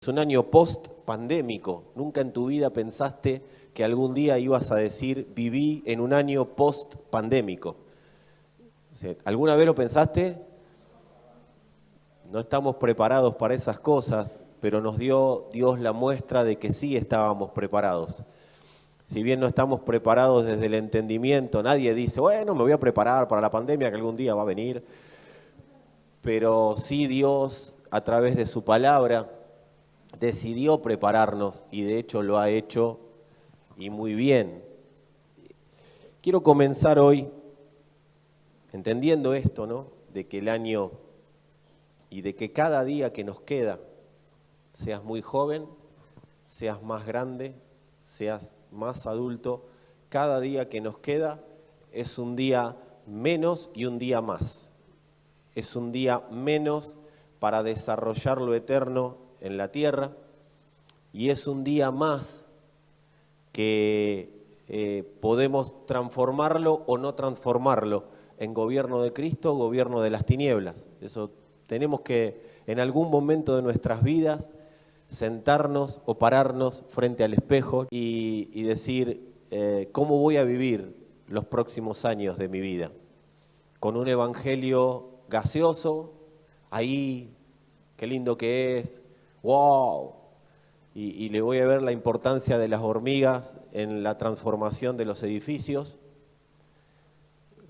Es un año post-pandémico. Nunca en tu vida pensaste que algún día ibas a decir, viví en un año post-pandémico. ¿Alguna vez lo pensaste? No estamos preparados para esas cosas, pero nos dio Dios la muestra de que sí estábamos preparados. Si bien no estamos preparados desde el entendimiento, nadie dice, bueno, me voy a preparar para la pandemia que algún día va a venir. Pero sí Dios, a través de su palabra, decidió prepararnos y de hecho lo ha hecho y muy bien. Quiero comenzar hoy entendiendo esto, ¿no? De que el año y de que cada día que nos queda, seas muy joven, seas más grande, seas más adulto, cada día que nos queda es un día menos y un día más. Es un día menos para desarrollar lo eterno en la tierra y es un día más que podemos transformarlo o no transformarlo en gobierno de Cristo o gobierno de las tinieblas. Eso tenemos que en algún momento de nuestras vidas sentarnos o pararnos frente al espejo y decir ¿cómo voy a vivir los próximos años de mi vida? Con un evangelio gaseoso, ahí, qué lindo que es, ¡wow! Y le voy a ver la importancia de las hormigas en la transformación de los edificios.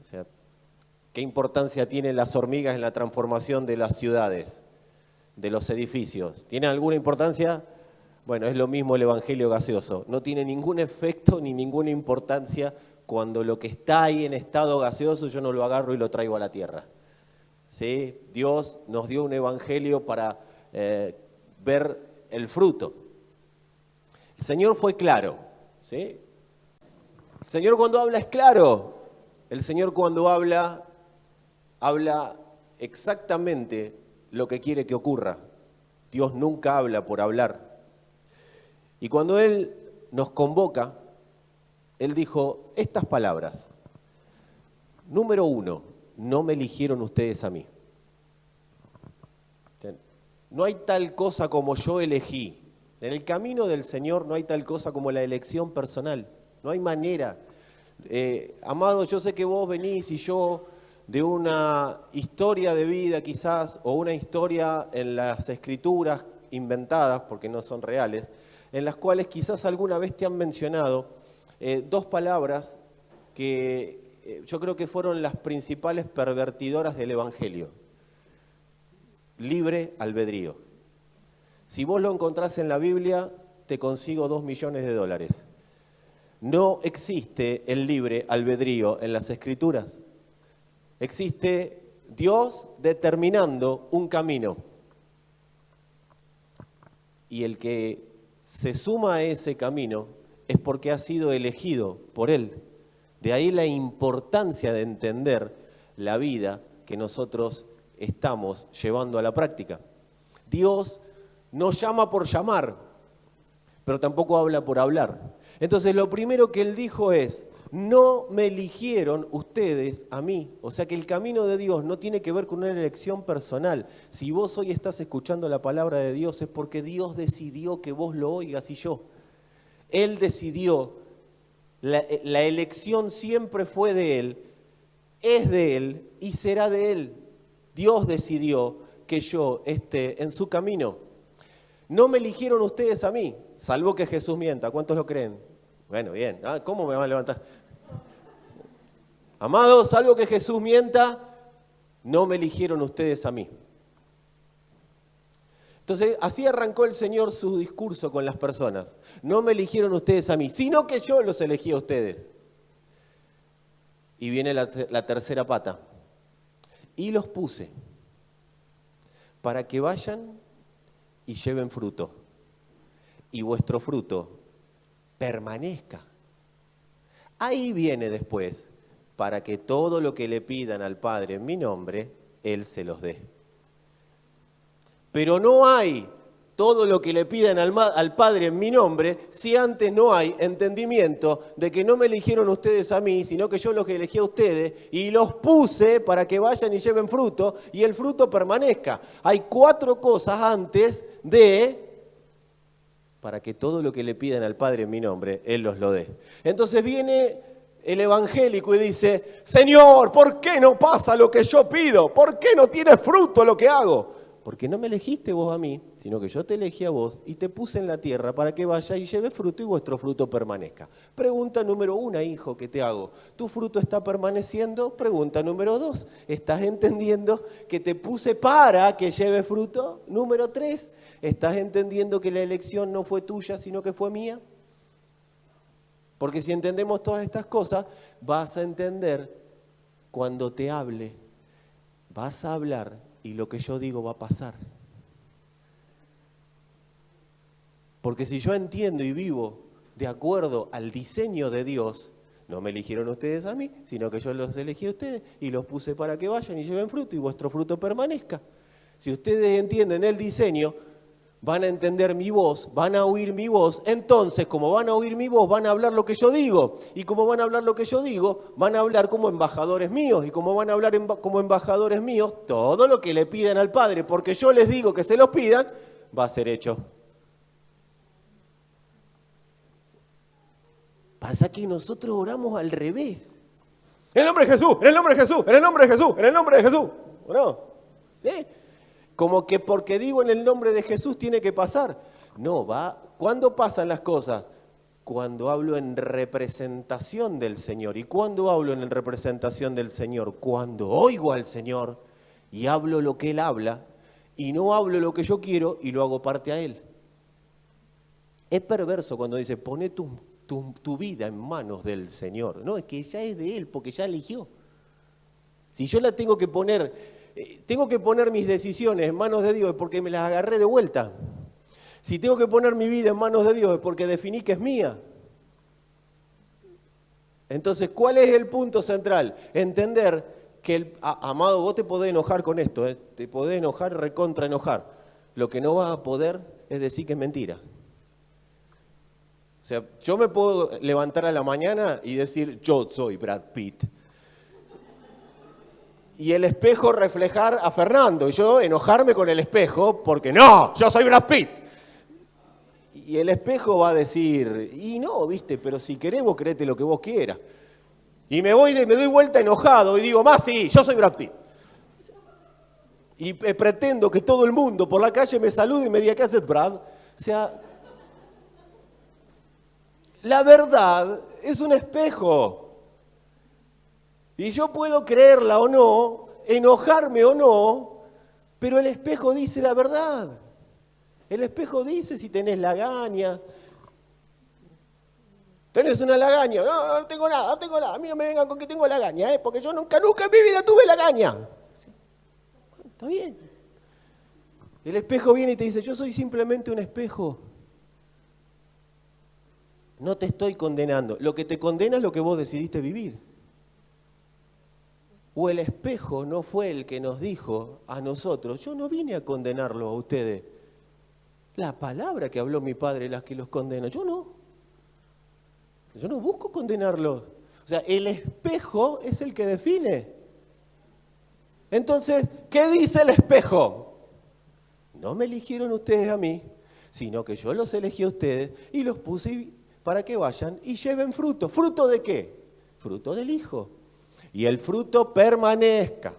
O sea, ¿qué importancia tienen las hormigas en la transformación de las ciudades, de los edificios? ¿Tiene alguna importancia? Bueno, es lo mismo el evangelio gaseoso. No tiene ningún efecto ni ninguna importancia cuando lo que está ahí en estado gaseoso yo no lo agarro y lo traigo a la tierra. ¿Sí? Dios nos dio un evangelio para ver el fruto. El Señor fue claro, ¿sí? El Señor cuando habla es claro. El Señor cuando habla exactamente lo que quiere que ocurra. Dios nunca habla por hablar. Y cuando Él nos convoca, Él dijo estas palabras. Número 1, no me eligieron ustedes a mí. No hay tal cosa como yo elegí. En el camino del Señor no hay tal cosa como la elección personal. No hay manera. Amado, yo sé que vos venís y yo de una historia de vida quizás, o una historia en las escrituras inventadas, porque no son reales, en las cuales quizás alguna vez te han mencionado dos palabras que yo creo que fueron las principales pervertidoras del Evangelio. Libre albedrío. Si vos lo encontrás en la Biblia, te consigo $2 millones. No existe el libre albedrío en las Escrituras. Existe Dios determinando un camino. Y el que se suma a ese camino es porque ha sido elegido por Él. De ahí la importancia de entender la vida que nosotros estamos llevando a la práctica. Dios no llama por llamar, pero tampoco habla por hablar. Entonces lo primero que Él dijo es, no me eligieron ustedes a mí. O sea que el camino de Dios no tiene que ver con una elección personal. Si vos hoy estás escuchando la palabra de Dios es porque Dios decidió que vos lo oigas y yo. Él decidió, la elección siempre fue de Él, es de Él y será de Él. Dios decidió que yo esté en su camino. No me eligieron ustedes a mí, salvo que Jesús mienta. ¿Cuántos lo creen? Bueno, bien. ¿Cómo me van a levantar? Amados, salvo que Jesús mienta, no me eligieron ustedes a mí. Entonces, así arrancó el Señor su discurso con las personas. No me eligieron ustedes a mí, sino que yo los elegí a ustedes. Y viene la tercera pata. Y los puse para que vayan y lleven fruto. Y vuestro fruto permanezca. Ahí viene después, para que todo lo que le pidan al Padre en mi nombre, Él se los dé. Pero no hay todo lo que le pidan al Padre en mi nombre, si antes no hay entendimiento de que no me eligieron ustedes a mí, sino que yo los elegí a ustedes y los puse para que vayan y lleven fruto y el fruto permanezca. Hay 4 cosas antes de para que todo lo que le pidan al Padre en mi nombre, Él los lo dé. Entonces viene el evangélico y dice, Señor, ¿por qué no pasa lo que yo pido? ¿Por qué no tiene fruto lo que hago? Porque no me elegiste vos a mí, sino que yo te elegí a vos y te puse en la tierra para que vaya y lleve fruto y vuestro fruto permanezca. Pregunta número 1, hijo, que te hago. ¿Tu fruto está permaneciendo? Pregunta número 2, ¿estás entendiendo que te puse para que lleve fruto? Número 3, ¿estás entendiendo que la elección no fue tuya, sino que fue mía? Porque si entendemos todas estas cosas, vas a entender cuando te hable, vas a hablar y lo que yo digo va a pasar. Porque si yo entiendo y vivo de acuerdo al diseño de Dios, no me eligieron ustedes a mí, sino que yo los elegí a ustedes y los puse para que vayan y lleven fruto y vuestro fruto permanezca. Si ustedes entienden el diseño, van a entender mi voz, van a oír mi voz. Entonces, como van a oír mi voz, van a hablar lo que yo digo. Y como van a hablar lo que yo digo, van a hablar como embajadores míos. Y como van a hablar como embajadores míos, todo lo que le pidan al Padre, porque yo les digo que se los pidan, va a ser hecho. Pasa que nosotros oramos al revés. En el nombre de Jesús, en el nombre de Jesús, en el nombre de Jesús, en el nombre de Jesús. ¿O no? ¿Sí? Como que porque digo en el nombre de Jesús tiene que pasar. No, va. ¿Cuándo pasan las cosas? Cuando hablo en representación del Señor. ¿Y cuándo hablo en representación del Señor? Cuando oigo al Señor y hablo lo que Él habla y no hablo lo que yo quiero y lo hago parte a Él. Es perverso cuando dice, pone tu vida en manos del Señor. No, es que ya es de Él porque ya eligió. Si yo la tengo que poner mis decisiones en manos de Dios es porque me las agarré de vuelta. Si tengo que poner mi vida en manos de Dios es porque definí que es mía. Entonces, ¿cuál es el punto central? Entender que, amado, vos te podés enojar con esto, te podés enojar, recontra enojar. Lo que no vas a poder es decir que es mentira. O sea, yo me puedo levantar a la mañana y decir, yo soy Brad Pitt. Y el espejo reflejar a Fernando, y yo enojarme con el espejo, porque no, yo soy Brad Pitt. Y el espejo va a decir, y no, viste, pero si querés vos créete lo que vos quieras. Y me doy vuelta enojado y digo, más sí, yo soy Brad Pitt. Y pretendo que todo el mundo por la calle me salude y me diga, ¿qué haces, Brad? O sea, la verdad es un espejo. Y yo puedo creerla o no, enojarme o no, pero el espejo dice la verdad. El espejo dice si tenés lagaña. ¿Tenés una lagaña? No tengo nada, no tengo nada. A mí no me vengan con que tengo lagaña, porque yo nunca en mi vida tuve lagaña. Bueno, está bien. El espejo viene y te dice, yo soy simplemente un espejo. No te estoy condenando. Lo que te condena es lo que vos decidiste vivir. O el espejo no fue el que nos dijo a nosotros, yo no vine a condenarlo a ustedes. La palabra que habló mi Padre es la que los condena. Yo no busco condenarlos. O sea, el espejo es el que define. Entonces, ¿qué dice el espejo? No me eligieron ustedes a mí, sino que yo los elegí a ustedes y los puse para que vayan y lleven fruto. ¿Fruto de qué? Fruto del Hijo. Y el fruto permanezca.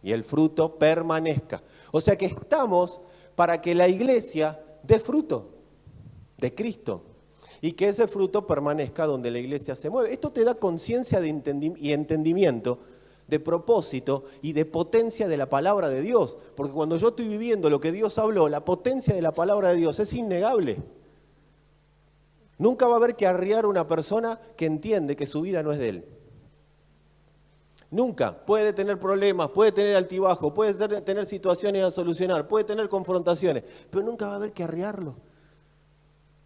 Y el fruto permanezca. O sea que estamos para que la iglesia dé fruto de Cristo. Y que ese fruto permanezca donde la iglesia se mueve. Esto te da conciencia y entendimiento de propósito y de potencia de la palabra de Dios. Porque cuando yo estoy viviendo lo que Dios habló, la potencia de la palabra de Dios es innegable. Nunca va a haber que arriar una persona que entiende que su vida no es de él. Nunca. Puede tener problemas, puede tener altibajos, puede tener situaciones a solucionar, puede tener confrontaciones, pero nunca va a haber que arriarlo.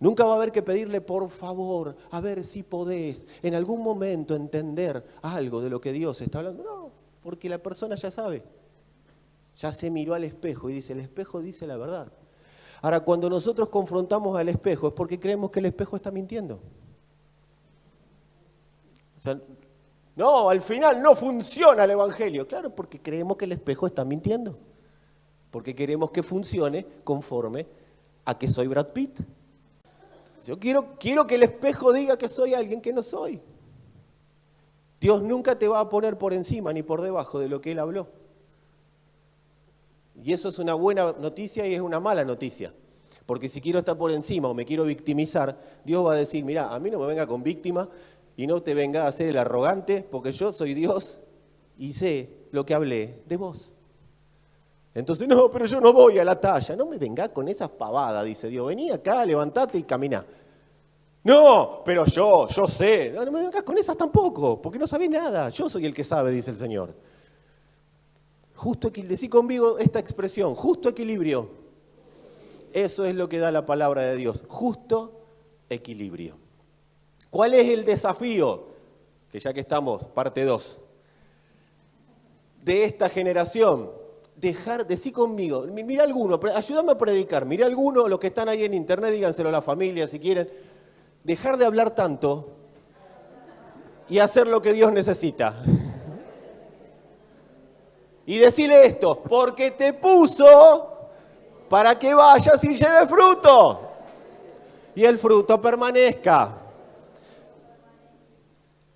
Nunca va a haber que pedirle, por favor, a ver si podés en algún momento entender algo de lo que Dios está hablando. No, porque la persona ya sabe. Ya se miró al espejo y dice, el espejo dice la verdad. Ahora, cuando nosotros confrontamos al espejo es porque creemos que el espejo está mintiendo. O sea, no, al final no funciona el evangelio. Claro, porque creemos que el espejo está mintiendo. Porque queremos que funcione conforme a que soy Brad Pitt. Yo quiero que el espejo diga que soy alguien que no soy. Dios nunca te va a poner por encima ni por debajo de lo que Él habló. Y eso es una buena noticia y es una mala noticia. Porque si quiero estar por encima o me quiero victimizar, Dios va a decir, mirá, a mí no me venga con víctima y no te venga a hacer el arrogante, porque yo soy Dios y sé lo que hablé de vos. Entonces, no, pero yo no voy a la talla. No me venga con esas pavadas, dice Dios. Vení acá, levantate y caminá. No, pero yo sé. No me vengas con esas tampoco, porque no sabés nada. Yo soy el que sabe, dice el Señor. Justo equilibrio. Decí conmigo esta expresión, justo equilibrio. Eso es lo que da la palabra de Dios, justo equilibrio. ¿Cuál es el desafío? Que ya que estamos, parte 2, de esta generación. Decí conmigo, mira alguno, ayúdame a predicar, mira alguno, los que están ahí en internet, díganselo a la familia si quieren. Dejar de hablar tanto y hacer lo que Dios necesita. Y decirle esto, porque te puso para que vayas y lleves fruto. Y el fruto permanezca.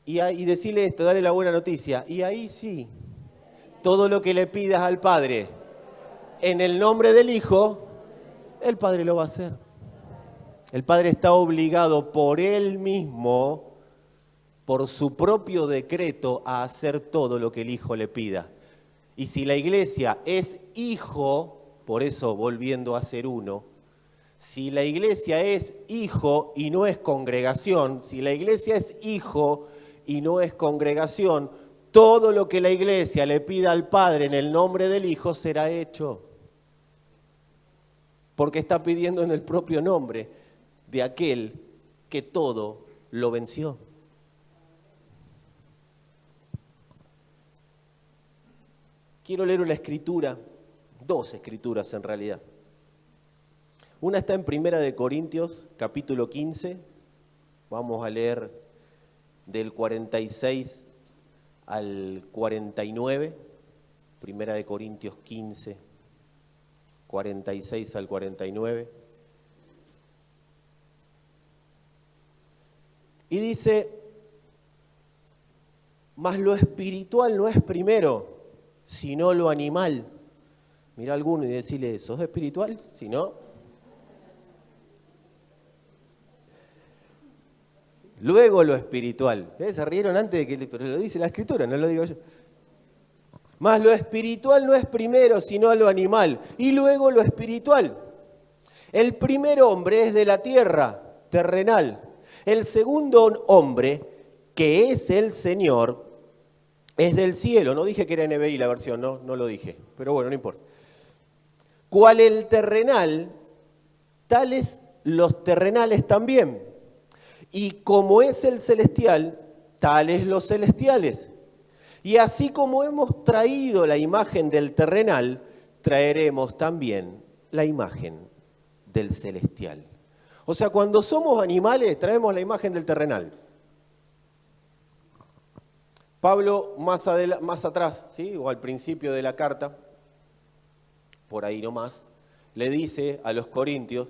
Y decirle esto, dale la buena noticia. Y ahí sí, todo lo que le pidas al Padre, en el nombre del Hijo, el Padre lo va a hacer. El Padre está obligado por Él mismo, por su propio decreto, a hacer todo lo que el Hijo le pida. Y si la iglesia es hijo, por eso volviendo a ser uno, si la iglesia es hijo y no es congregación, si la iglesia es hijo y no es congregación, todo lo que la iglesia le pida al Padre en el nombre del Hijo será hecho. Porque está pidiendo en el propio nombre de aquel que todo lo venció. Quiero leer una escritura, 2 escrituras en realidad. Una está en 1 Corintios, capítulo 15. Vamos a leer del 46 al 49. 1 Corintios 15, 46 al 49. Y dice, mas lo espiritual no es primero, sino lo animal. Mira a alguno y decirle, ¿sos espiritual? Si no. Luego lo espiritual. Se rieron antes de que, pero lo dice la Escritura, no lo digo yo. Mas lo espiritual no es primero, sino lo animal. Y luego lo espiritual. El primer hombre es de la tierra, terrenal. El segundo hombre, que es el Señor, es del cielo. No dije que era NBI la versión, no lo dije. Pero bueno, no importa. Cual el terrenal, tales los terrenales también. Y como es el celestial, tales los celestiales. Y así como hemos traído la imagen del terrenal, traeremos también la imagen del celestial. O sea, cuando somos animales, traemos la imagen del terrenal. Pablo, más atrás, ¿sí? O al principio de la carta, por ahí nomás, le dice a los corintios,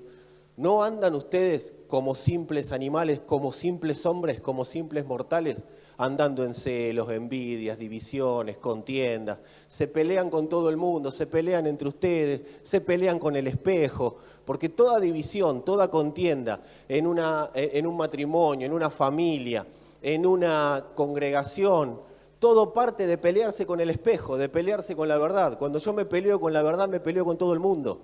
¿no andan ustedes como simples animales, como simples hombres, como simples mortales, andando en celos, envidias, divisiones, contiendas? Se pelean con todo el mundo, se pelean entre ustedes, se pelean con el espejo, porque toda división, toda contienda en un matrimonio, en una familia, en una congregación, todo parte de pelearse con el espejo, de pelearse con la verdad. Cuando yo me peleo con la verdad, me peleo con todo el mundo.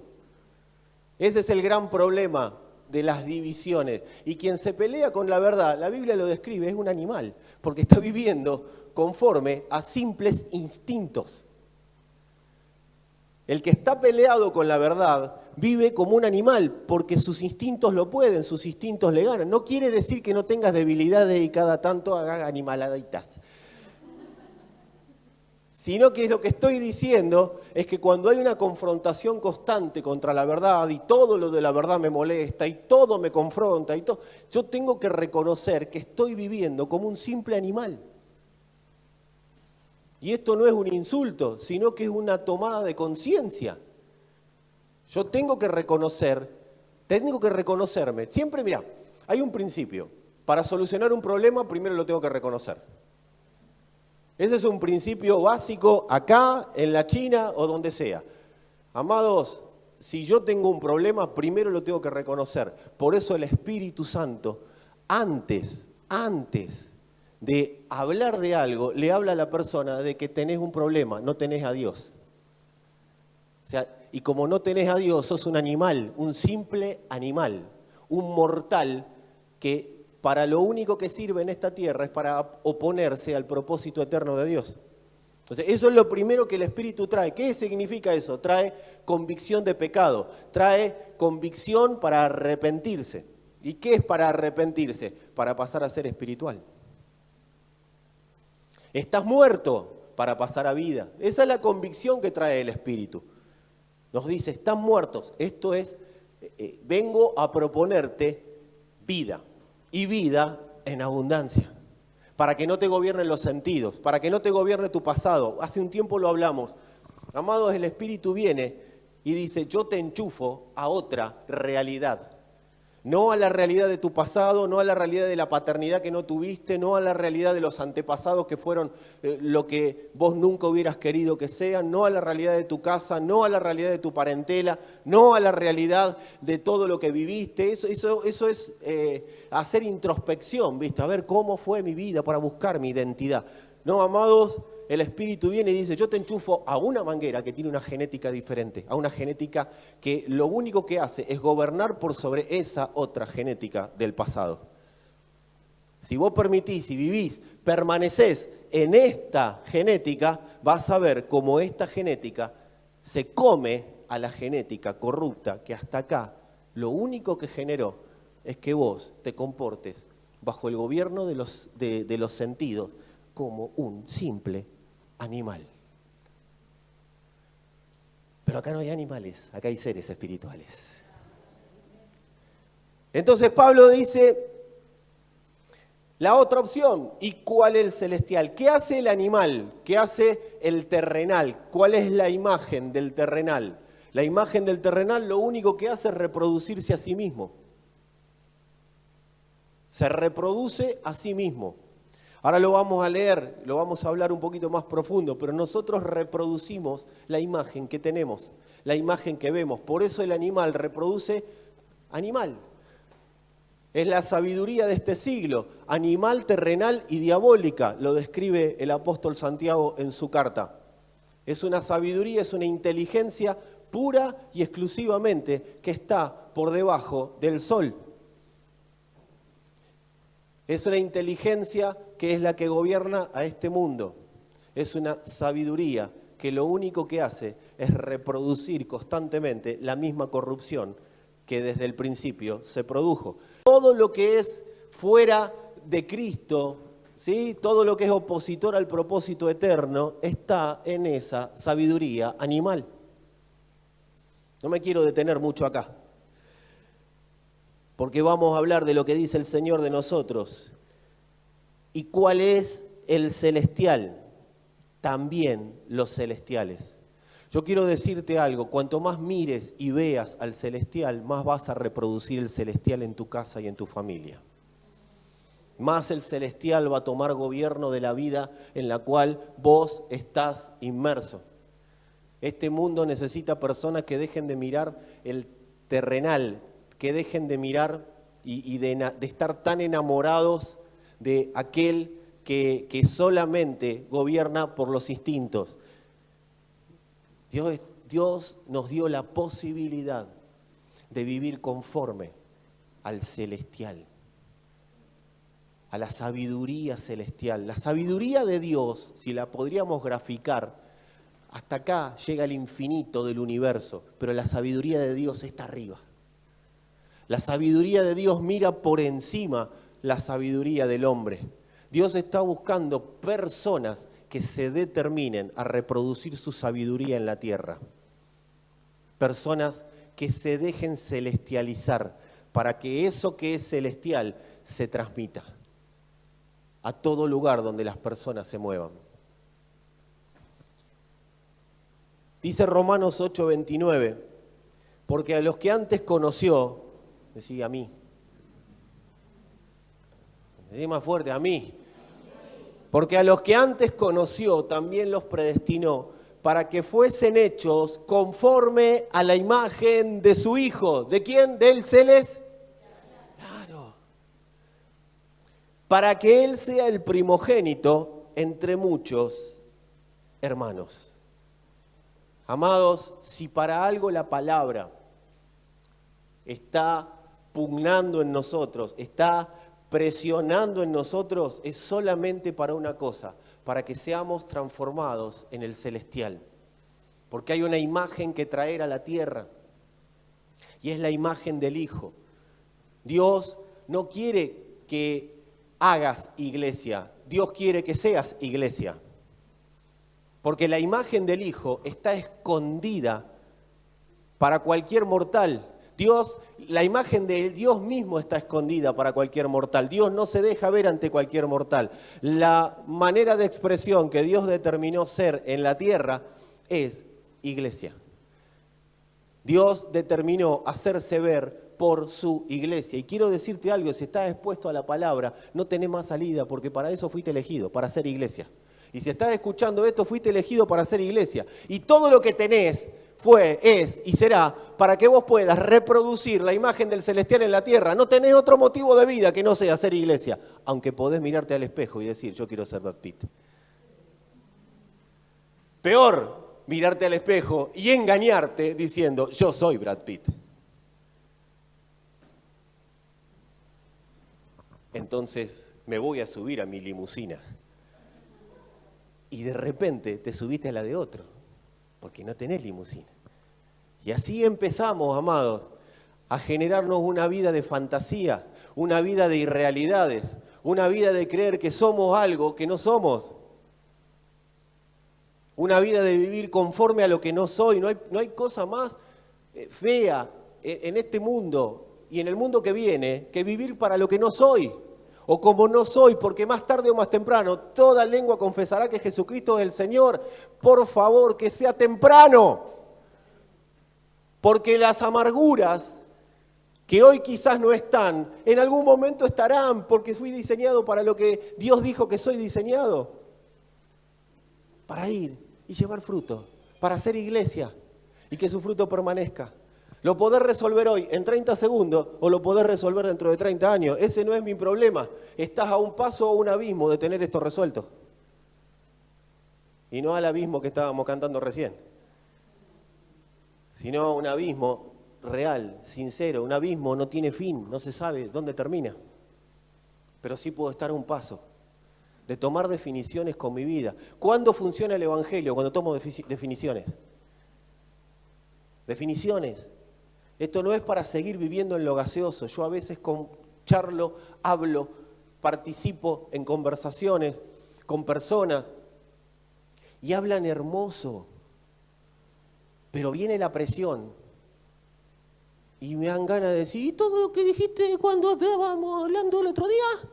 Ese es el gran problema de las divisiones. Y quien se pelea con la verdad, la Biblia lo describe, es un animal, porque está viviendo conforme a simples instintos. El que está peleado con la verdad vive como un animal, porque sus instintos lo pueden, sus instintos le ganan. No quiere decir que no tengas debilidades y cada tanto haga animaladitas. Sino que lo que estoy diciendo es que cuando hay una confrontación constante contra la verdad y todo lo de la verdad me molesta y todo me confronta, yo tengo que reconocer que estoy viviendo como un simple animal. Y esto no es un insulto, sino que es una tomada de conciencia. Yo tengo que reconocer Tengo que reconocerme. Siempre, mira, hay un principio. Para solucionar un problema, primero lo tengo que reconocer. Ese es un principio básico acá, en la China o donde sea. Amados, si yo tengo un problema, primero lo tengo que reconocer. Por eso el Espíritu Santo, antes de hablar de algo, le habla a la persona de que tenés un problema, no tenés a Dios. O sea, y como no tenés a Dios, sos un animal, un simple animal, un mortal que para lo único que sirve en esta tierra es para oponerse al propósito eterno de Dios. Entonces, eso es lo primero que el Espíritu trae. ¿Qué significa eso? Trae convicción de pecado, trae convicción para arrepentirse. ¿Y qué es para arrepentirse? Para pasar a ser espiritual. Estás muerto para pasar a vida. Esa es la convicción que trae el Espíritu. Nos dice, están muertos. Esto es, vengo a proponerte vida. Y vida en abundancia. Para que no te gobiernen los sentidos, para que no te gobierne tu pasado. Hace un tiempo lo hablamos. Amados, el Espíritu viene y dice, yo te enchufo a otra realidad. No a la realidad de tu pasado, no a la realidad de la paternidad que no tuviste, no a la realidad de los antepasados que fueron lo que vos nunca hubieras querido que sean, no a la realidad de tu casa, no a la realidad de tu parentela, no a la realidad de todo lo que viviste. Eso es hacer introspección, ¿viste? A ver cómo fue mi vida para buscar mi identidad. No, amados, el Espíritu viene y dice, yo te enchufo a una manguera que tiene una genética diferente, a una genética que lo único que hace es gobernar por sobre esa otra genética del pasado. Si vos permitís y vivís, permanecés en esta genética, vas a ver cómo esta genética se come a la genética corrupta que hasta acá lo único que generó es que vos te comportes bajo el gobierno de los sentidos como un simple animal. Pero acá no hay animales, acá hay seres espirituales. Entonces Pablo dice, la otra opción, ¿y cuál es el celestial? ¿Qué hace el animal? ¿Qué hace el terrenal? ¿Cuál es la imagen del terrenal? La imagen del terrenal lo único que hace es reproducirse a sí mismo. Se reproduce a sí mismo. Ahora lo vamos a leer, lo vamos a hablar un poquito más profundo, pero nosotros reproducimos la imagen que tenemos, la imagen que vemos. Por eso el animal reproduce animal. Es la sabiduría de este siglo, animal, terrenal y diabólica, lo describe el apóstol Santiago en su carta. Es una sabiduría, es una inteligencia pura y exclusivamente que está por debajo del sol. Es una inteligencia que es la que gobierna a este mundo. Es una sabiduría que lo único que hace es reproducir constantemente la misma corrupción que desde el principio se produjo. Todo lo que es fuera de Cristo, ¿sí? Todo lo que es opositor al propósito eterno está en esa sabiduría animal. No me quiero detener mucho acá, porque vamos a hablar de lo que dice el Señor de nosotros. ¿Y cuál es el celestial? También los celestiales. Yo quiero decirte algo, cuanto más mires y veas al celestial, más vas a reproducir el celestial en tu casa y en tu familia. Más el celestial va a tomar gobierno de la vida en la cual vos estás inmerso. Este mundo necesita personas que dejen de mirar el terrenal, que dejen de mirar y de estar tan enamorados de aquel que solamente gobierna por los instintos. Dios nos dio la posibilidad de vivir conforme al celestial, a la sabiduría celestial. La sabiduría de Dios, si la podríamos graficar, hasta acá llega el infinito del universo, pero la sabiduría de Dios está arriba. La sabiduría de Dios mira por encima la sabiduría del hombre. Dios está buscando personas que se determinen a reproducir su sabiduría en la tierra. Personas que se dejen celestializar para que eso que es celestial se transmita a todo lugar donde las personas se muevan. Dice Romanos 8:29, porque a los que antes conoció, Decí a mí. Decí más fuerte, a mí. Porque a los que antes conoció también los predestinó para que fuesen hechos conforme a la imagen de su Hijo. ¿De quién? ¿Del celestial? Claro. Para que Él sea el primogénito entre muchos hermanos. Amados, si para algo la palabra está pugnando en nosotros, está presionando en nosotros, es solamente para una cosa, para que seamos transformados en el celestial. Porque hay una imagen que traer a la tierra, y es la imagen del Hijo. Dios no quiere que hagas iglesia, Dios quiere que seas iglesia. Porque la imagen del Hijo está escondida para cualquier mortal. La imagen de Dios mismo está escondida para cualquier mortal. Dios no se deja ver ante cualquier mortal. La manera de expresión que Dios determinó ser en la tierra es iglesia. Dios determinó hacerse ver por su iglesia. Y quiero decirte algo, si estás expuesto a la palabra, no tenés más salida, porque para eso fuiste elegido, para ser iglesia. Y si estás escuchando esto, fuiste elegido para ser iglesia. Y todo lo que tenés fue, es y será para que vos puedas reproducir la imagen del celestial en la tierra. No tenés otro motivo de vida que no sea ser iglesia, aunque podés mirarte al espejo y decir, yo quiero ser Brad Pitt. Peor, mirarte al espejo y engañarte diciendo, yo soy Brad Pitt. Entonces me voy a subir a mi limusina. Y de repente te subiste a la de otro, porque no tenés limusina. Y así empezamos, amados, a generarnos una vida de fantasía, una vida de irrealidades, una vida de creer que somos algo que no somos. Una vida de vivir conforme a lo que no soy. No hay cosa más fea en este mundo y en el mundo que viene que vivir para lo que no soy. O como no soy, porque más tarde o más temprano toda lengua confesará que Jesucristo es el Señor. Por favor, que sea temprano. Porque las amarguras que hoy quizás no están, en algún momento estarán, porque fui diseñado para lo que Dios dijo que soy diseñado. Para ir y llevar fruto, para ser iglesia y que su fruto permanezca. Lo podés resolver hoy en 30 segundos o lo podés resolver dentro de 30 años. Ese no es mi problema. Estás a un paso o a un abismo de tener esto resuelto. Y no al abismo que estábamos cantando recién, sino un abismo real, sincero. Un abismo no tiene fin, no se sabe dónde termina. Pero sí puedo estar a un paso de tomar definiciones con mi vida. ¿Cuándo funciona el Evangelio? Cuando tomo definiciones. Definiciones. Esto no es para seguir viviendo en lo gaseoso. Yo a veces charlo, hablo, participo en conversaciones con personas y hablan hermoso. Pero viene la presión y me dan ganas de decir, ¿y todo lo que dijiste cuando estábamos hablando el otro día?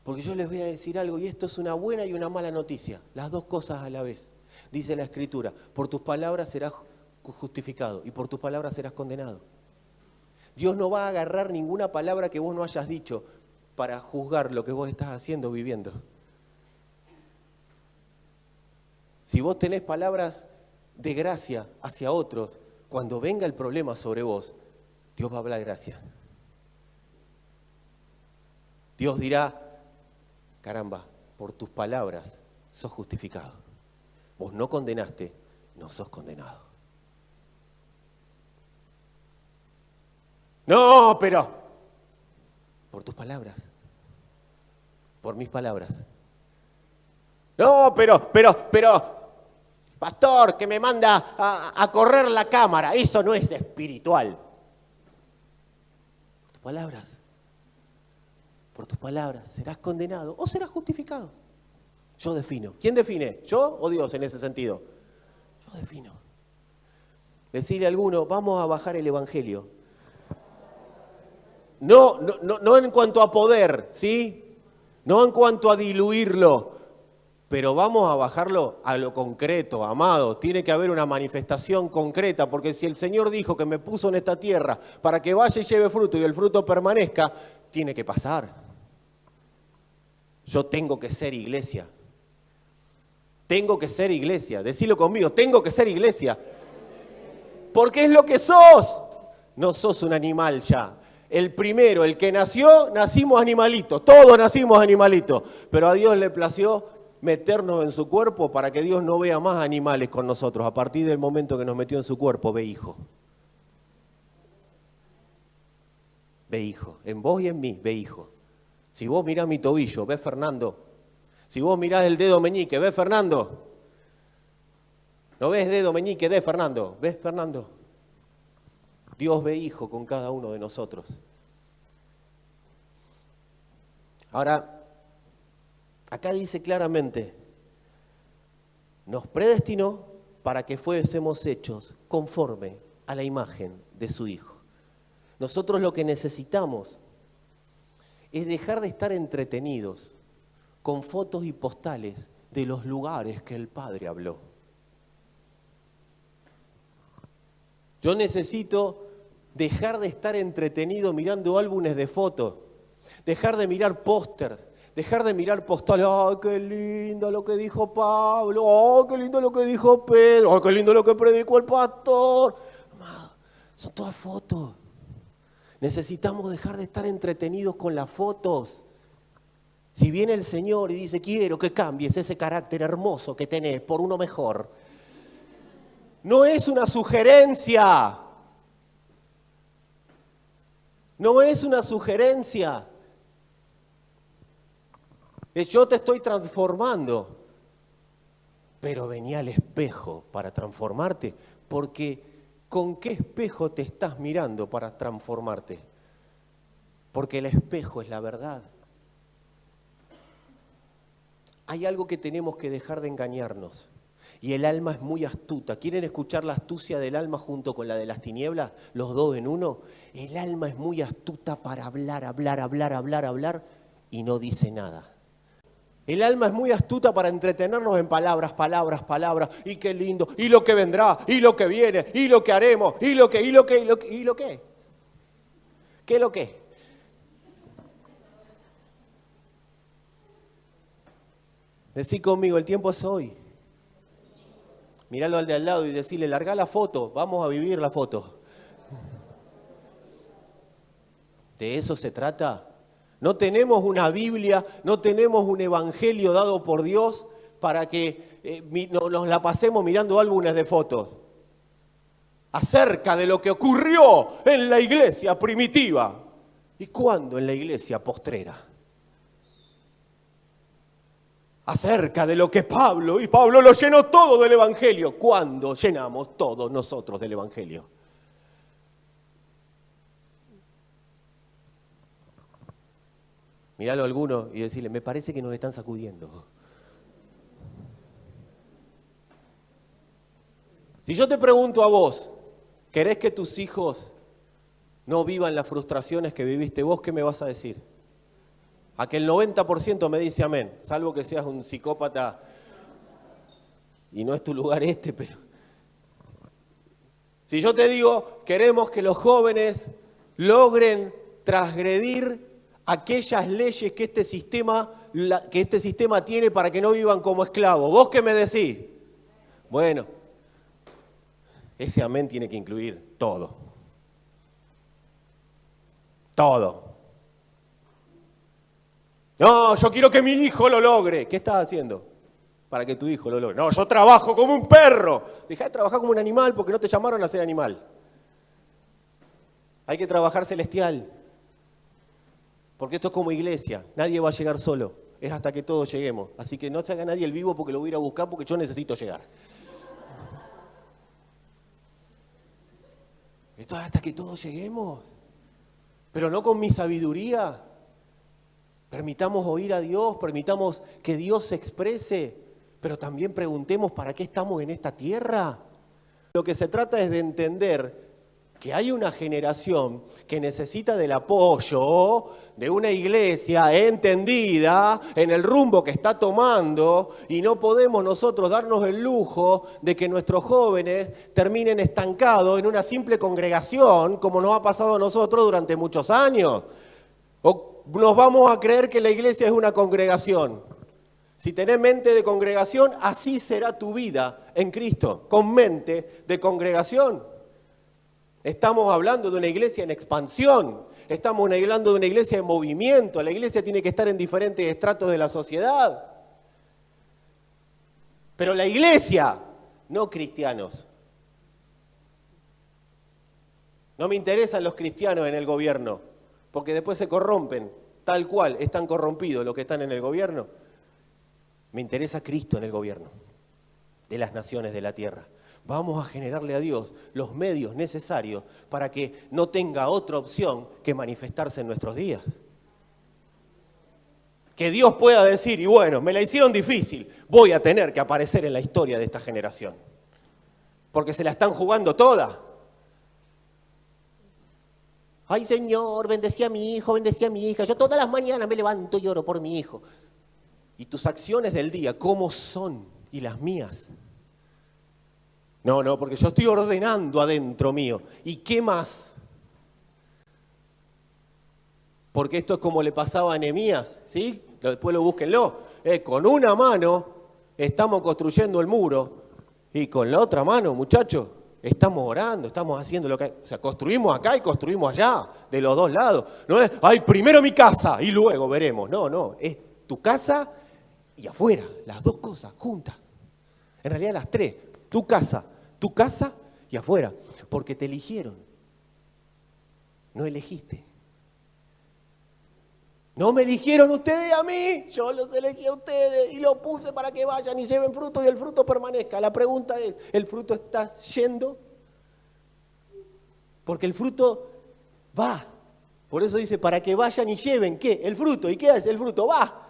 Porque yo les voy a decir algo, y esto es una buena y una mala noticia, las dos cosas a la vez. Dice la Escritura, por tus palabras serás justificado y por tus palabras serás condenado. Dios no va a agarrar ninguna palabra que vos no hayas dicho para juzgar lo que vos estás haciendo, viviendo. Si vos tenés palabras de gracia hacia otros, cuando venga el problema sobre vos, Dios va a hablar gracia. Dios dirá, caramba, por tus palabras sos justificado. Vos no condenaste, no sos condenado. No, pero por tus palabras, por mis palabras. No, pero, pastor, que me manda a correr la cámara, eso no es espiritual. Por tus palabras, serás condenado o serás justificado. Yo defino. ¿Quién define? ¿Yo o Dios en ese sentido? Yo defino. Decirle a alguno, vamos a bajar el Evangelio. No en cuanto a poder, ¿sí? No en cuanto a diluirlo. Pero vamos a bajarlo a lo concreto, amado. Tiene que haber una manifestación concreta, porque si el Señor dijo que me puso en esta tierra para que vaya y lleve fruto y el fruto permanezca, tiene que pasar. Yo tengo que ser iglesia. Tengo que ser iglesia. Decilo conmigo, tengo que ser iglesia. Porque es lo que sos. No sos un animal ya. El primero, el que nació, nacimos animalitos. Todos nacimos animalitos. Pero a Dios le plació meternos en su cuerpo para que Dios no vea más animales con nosotros. A partir del momento que nos metió en su cuerpo, ve hijo. Ve hijo. En vos y en mí, ve hijo. Si vos mirás mi tobillo, ve Fernando. Si vos mirás el dedo meñique, ve Fernando. No ves dedo meñique de Fernando, ves Fernando. Dios ve hijo con cada uno de nosotros. Ahora, acá dice claramente, nos predestinó para que fuésemos hechos conforme a la imagen de su Hijo. Nosotros lo que necesitamos es dejar de estar entretenidos con fotos y postales de los lugares que el Padre habló. Yo necesito dejar de estar entretenido mirando álbumes de fotos, dejar de mirar pósters, dejar de mirar postales. ¡Ay, qué lindo lo que dijo Pablo! ¡Ay, qué lindo lo que dijo Pedro! ¡Ay, qué lindo lo que predicó el pastor! Amado, son todas fotos. Necesitamos dejar de estar entretenidos con las fotos. Si viene el Señor y dice, quiero que cambies ese carácter hermoso que tenés por uno mejor, no es una sugerencia. No es una sugerencia. Es yo te estoy transformando. Pero vení al espejo para transformarte, porque ¿con qué espejo te estás mirando para transformarte? Porque el espejo es la verdad. Hay algo que tenemos que dejar de engañarnos. Y el alma es muy astuta. ¿Quieren escuchar la astucia del alma junto con la de las tinieblas? Los dos en uno. El alma es muy astuta para hablar y no dice nada. El alma es muy astuta para entretenernos en palabras. Y qué lindo, y lo que vendrá, y lo que viene, y lo que haremos, y lo que. ¿Qué es lo que? Decí conmigo, el tiempo es hoy. Miralo al de al lado y decirle, largá la foto, vamos a vivir la foto. ¿De eso se trata? No tenemos una Biblia, no tenemos un evangelio dado por Dios para que nos la pasemos mirando álbumes de fotos. Acerca de lo que ocurrió en la iglesia primitiva. ¿Y cuándo en la iglesia postrera? Acerca de lo que Pablo lo llenó todo del evangelio. ¿Cuándo llenamos todos nosotros del evangelio? Míralo a alguno y decirle, me parece que nos están sacudiendo. Si yo te pregunto a vos, ¿querés que tus hijos no vivan las frustraciones que viviste vos? ¿Qué me vas a decir? A que el 90% me dice amén, salvo que seas un psicópata y no es tu lugar pero... Si yo te digo, queremos que los jóvenes logren transgredir aquellas leyes que este sistema tiene para que no vivan como esclavos. ¿Vos qué me decís? Bueno, ese amén tiene que incluir todo. Todo. No, yo quiero que mi hijo lo logre. ¿Qué estás haciendo para que tu hijo lo logre? No, yo trabajo como un perro. Dejá de trabajar como un animal porque no te llamaron a ser animal. Hay que trabajar celestial. Porque esto es como iglesia. Nadie va a llegar solo. Es hasta que todos lleguemos. Así que no se haga nadie el vivo porque lo voy a ir a buscar porque yo necesito llegar. Esto es hasta que todos lleguemos. Pero no con mi sabiduría. Permitamos oír a Dios, permitamos que Dios se exprese, pero también preguntemos para qué estamos en esta tierra. Lo que se trata es de entender que hay una generación que necesita del apoyo de una iglesia entendida en el rumbo que está tomando, y no podemos nosotros darnos el lujo de que nuestros jóvenes terminen estancados en una simple congregación, como nos ha pasado a nosotros durante muchos años. O nos vamos a creer que la iglesia es una congregación. Si tenés mente de congregación, así será tu vida en Cristo, con mente de congregación. Estamos hablando de una iglesia en expansión, estamos hablando de una iglesia en movimiento. La iglesia tiene que estar en diferentes estratos de la sociedad. Pero la iglesia, no cristianos. No me interesan los cristianos en el gobierno, porque después se corrompen, tal cual están corrompidos los que están en el gobierno. Me interesa Cristo en el gobierno de las naciones de la tierra. Vamos a generarle a Dios los medios necesarios para que no tenga otra opción que manifestarse en nuestros días. Que Dios pueda decir, y bueno, me la hicieron difícil, voy a tener que aparecer en la historia de esta generación. Porque se la están jugando toda. Ay, Señor, bendecí a mi hijo, bendecí a mi hija. Yo todas las mañanas me levanto y oro por mi hijo. ¿Y tus acciones del día cómo son? ¿Y las mías? No, porque yo estoy ordenando adentro mío. ¿Y qué más? Porque esto es como le pasaba a Nehemías, ¿sí? Después lo búsquenlo. Con una mano estamos construyendo el muro y con la otra mano, muchachos, estamos orando, estamos haciendo lo que hay. O sea, construimos acá y construimos allá, de los dos lados. No es, ay, primero mi casa y luego veremos. No, es tu casa y afuera, las dos cosas juntas. En realidad las tres. Tu casa y afuera, porque te eligieron, no elegiste. No me eligieron ustedes a mí, yo los elegí a ustedes y los puse para que vayan y lleven fruto y el fruto permanezca. La pregunta es, ¿el fruto está yendo? Porque el fruto va, por eso dice, para que vayan y lleven, ¿qué? El fruto. ¿Y qué hace el fruto? Va.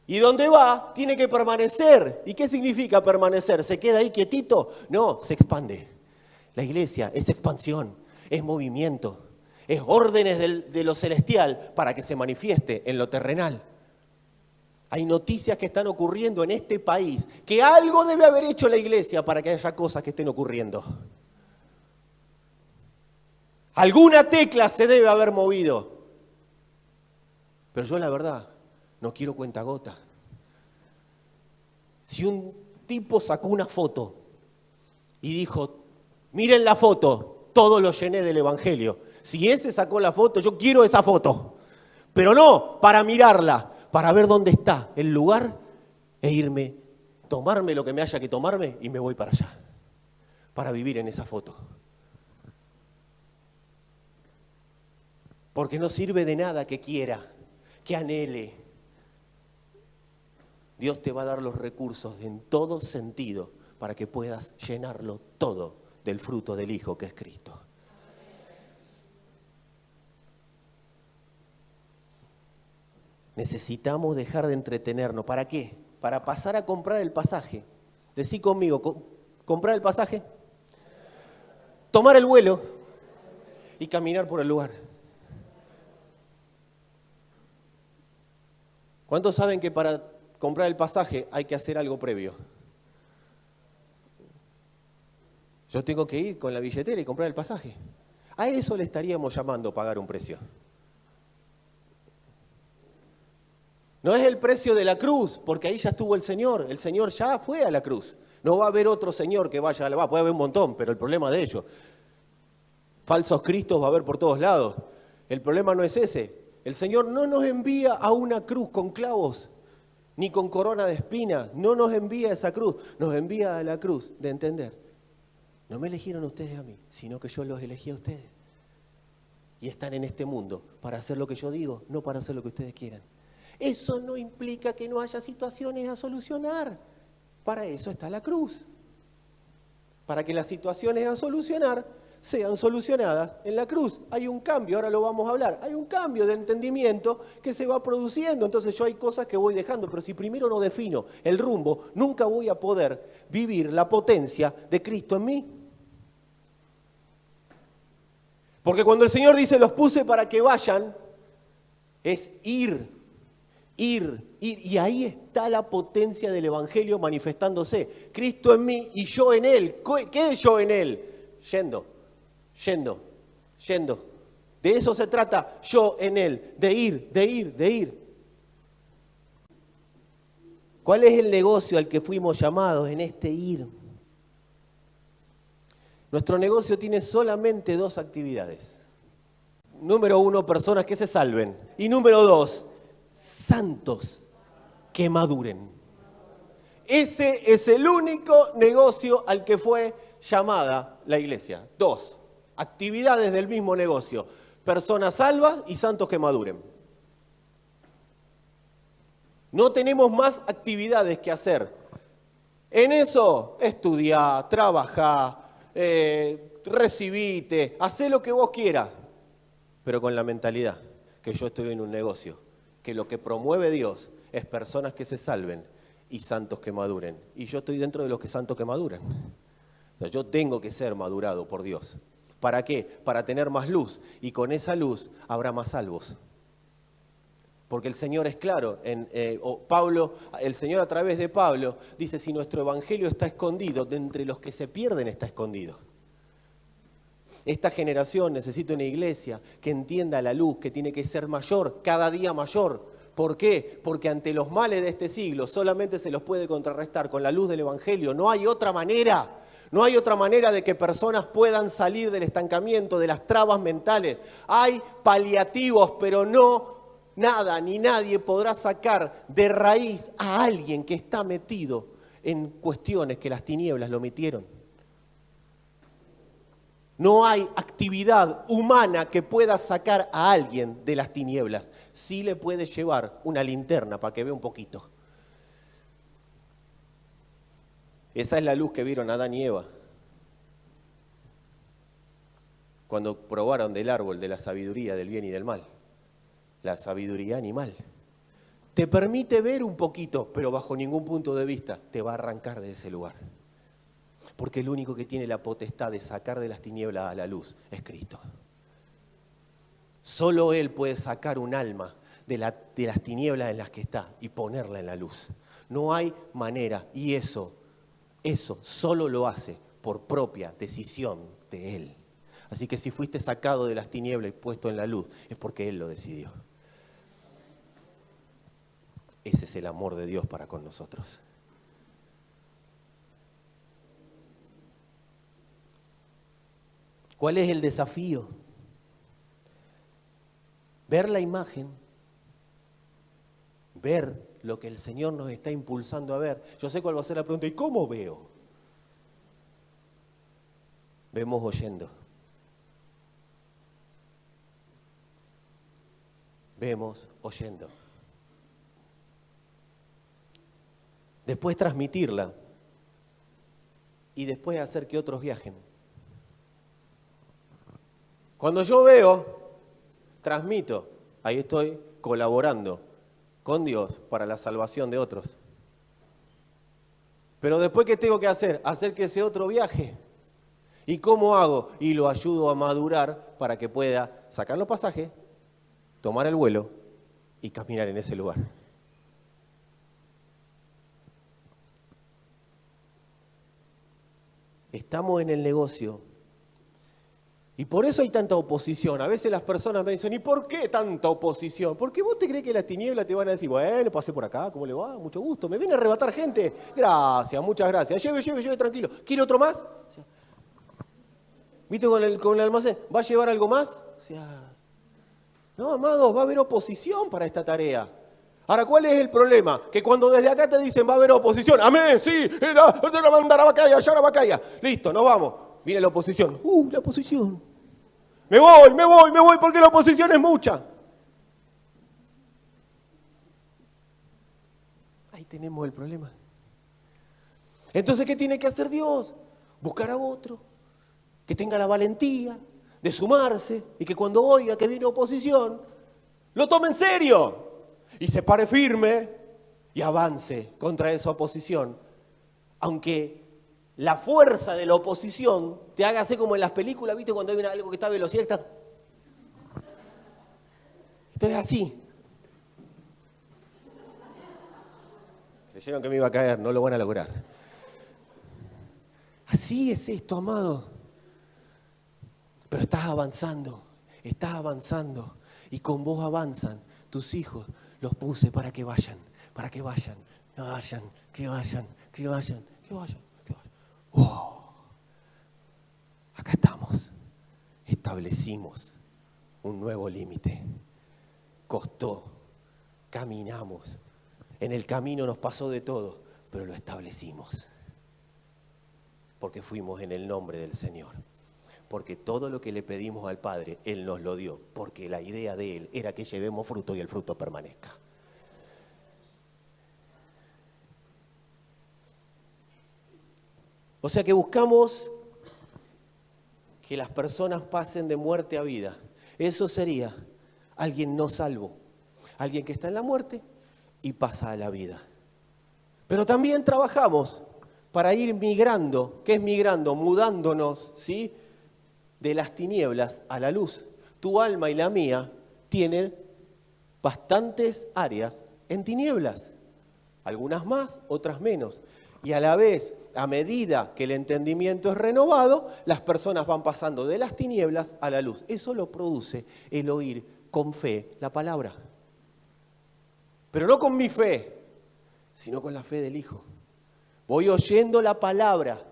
Y donde va, tiene que permanecer. ¿Y qué significa permanecer? ¿Se queda ahí quietito? No, se expande. La iglesia es expansión, es movimiento, es órdenes de lo celestial para que se manifieste en lo terrenal. Hay noticias que están ocurriendo en este país, que algo debe haber hecho la iglesia para que haya cosas que estén ocurriendo. Alguna tecla se debe haber movido. Pero yo la verdad, no quiero cuentagotas. Si un tipo sacó una foto y dijo, miren la foto, todo lo llené del evangelio. Si ese sacó la foto, yo quiero esa foto. Pero no para mirarla, para ver dónde está el lugar e irme, tomarme lo que me haya que tomarme y me voy para allá. Para vivir en esa foto. Porque no sirve de nada que quiera, que anhele. Dios te va a dar los recursos en todo sentido para que puedas llenarlo todo del fruto del Hijo que es Cristo. Necesitamos dejar de entretenernos. ¿Para qué? Para pasar a comprar el pasaje. Decí conmigo, comprar el pasaje, tomar el vuelo y caminar por el lugar. ¿Cuántos saben que para comprar el pasaje hay que hacer algo previo? Yo tengo que ir con la billetera y comprar el pasaje. A eso le estaríamos llamando pagar un precio. No es el precio de la cruz, porque ahí ya estuvo el Señor ya fue a la cruz. No va a haber otro Señor que vaya a la cruz, puede haber un montón, pero el problema de ellos. Falsos cristos va a haber por todos lados. El problema no es ese. El Señor no nos envía a una cruz con clavos, ni con corona de espinas. No nos envía a esa cruz, nos envía a la cruz de entender. No me eligieron ustedes a mí, sino que yo los elegí a ustedes. Y están en este mundo para hacer lo que yo digo, no para hacer lo que ustedes quieran. Eso no implica que no haya situaciones a solucionar. Para eso está la cruz. Para que las situaciones a solucionar sean solucionadas en la cruz. Hay un cambio, ahora lo vamos a hablar. Hay un cambio de entendimiento que se va produciendo. Entonces yo hay cosas que voy dejando, pero si primero no defino el rumbo, nunca voy a poder vivir la potencia de Cristo en mí. Porque cuando el Señor dice los puse para que vayan, es ir. Y ahí está la potencia del Evangelio manifestándose. Cristo en mí y yo en Él. ¿Qué es yo en Él? Yendo. De eso se trata, yo en Él, de ir. ¿Cuál es el negocio al que fuimos llamados en este ir? Nuestro negocio tiene solamente 2 actividades. Número 1, personas que se salven. Y número 2, santos que maduren. Ese es el único negocio al que fue llamada la iglesia. 2 actividades del mismo negocio. Personas salvas y santos que maduren. No tenemos más actividades que hacer. En eso, estudiá, trabajá, recibite, hacé lo que vos quieras. Pero con la mentalidad que yo estoy en un negocio, que lo que promueve Dios es personas que se salven y santos que maduren. Y yo estoy dentro de los que santos que maduran. O sea, yo tengo que ser madurado por Dios. ¿Para qué? Para tener más luz. Y con esa luz habrá más salvos. Porque el Señor es claro, el Señor a través de Pablo dice, si nuestro evangelio está escondido, de entre los que se pierden está escondido. Esta generación necesita una iglesia que entienda la luz, que tiene que ser mayor, cada día mayor. ¿Por qué? Porque ante los males de este siglo solamente se los puede contrarrestar con la luz del evangelio. No hay otra manera. No hay otra manera de que personas puedan salir del estancamiento, de las trabas mentales. Hay paliativos, pero no nada ni nadie podrá sacar de raíz a alguien que está metido en cuestiones que las tinieblas lo metieron. No hay actividad humana que pueda sacar a alguien de las tinieblas. Sí le puede llevar una linterna para que vea un poquito. Esa es la luz que vieron Adán y Eva cuando probaron del árbol de la sabiduría del bien y del mal. La sabiduría animal. Te permite ver un poquito, pero bajo ningún punto de vista te va a arrancar de ese lugar. Porque el único que tiene la potestad de sacar de las tinieblas a la luz es Cristo. Solo Él puede sacar un alma de las tinieblas en las que está y ponerla en la luz. No hay manera, y eso solo lo hace por propia decisión de Él. Así que si fuiste sacado de las tinieblas y puesto en la luz, es porque Él lo decidió. Ese es el amor de Dios para con nosotros. ¿Cuál es el desafío? Ver la imagen, ver lo que el Señor nos está impulsando a ver. Yo sé cuál va a ser la pregunta, ¿y cómo veo? Vemos oyendo. Vemos oyendo. Después transmitirla y después hacer que otros viajen. Cuando yo veo, transmito, ahí estoy colaborando con Dios para la salvación de otros. Pero después, ¿qué tengo que hacer? Hacer que ese otro viaje. ¿Y cómo hago? Y lo ayudo a madurar para que pueda sacar los pasajes, tomar el vuelo y caminar en ese lugar. Estamos en el negocio. Y por eso hay tanta oposición. A veces las personas me dicen, ¿y por qué tanta oposición? ¿Por qué vos te crees que las tinieblas te van a decir, bueno, pasé por acá, ¿cómo le va? Mucho gusto. ¿Me viene a arrebatar gente? Gracias, muchas gracias. Lleve, tranquilo. ¿Quiere otro más? O sea, ¿viste con el almacén? ¿Va a llevar algo más? O sea, no, amados, va a haber oposición para esta tarea. Ahora, ¿cuál es el problema? Que cuando desde acá te dicen va a haber oposición, amén, sí, te la mandará Bacaya, ya la Bacaya. Listo, nos vamos. Viene la oposición. La oposición. Me voy, porque la oposición es mucha. Ahí tenemos el problema. Entonces, ¿qué tiene que hacer Dios? Buscar a otro que tenga la valentía de sumarse y que cuando oiga que viene oposición, lo tome en serio y se pare firme y avance contra esa oposición, aunque la fuerza de la oposición te haga hacer como en las películas, ¿viste? Cuando hay algo que está a velocidad, está... Esto es así. Creyeron que me iba a caer, no lo van a lograr. Así es esto, amado. Pero estás avanzando. Y con vos avanzan tus hijos. Los puse para que vayan. Que vayan. Oh, acá estamos. Establecimos un nuevo límite. Costó. Caminamos. En el camino nos pasó de todo, pero lo establecimos. Porque fuimos en el nombre del Señor. Porque todo lo que le pedimos al Padre, Él nos lo dio. Porque la idea de Él era que llevemos fruto y el fruto permanezca. O sea que buscamos que las personas pasen de muerte a vida. Eso sería alguien no salvo. Alguien que está en la muerte y pasa a la vida. Pero también trabajamos para ir migrando. ¿Qué es migrando? Mudándonos, ¿sí?, de las tinieblas a la luz. Tu alma y la mía tienen bastantes áreas en tinieblas. Algunas más, otras menos. Y a la vez, a medida que el entendimiento es renovado, las personas van pasando de las tinieblas a la luz. Eso lo produce el oír con fe la palabra. Pero no con mi fe, sino con la fe del Hijo. Voy oyendo la palabra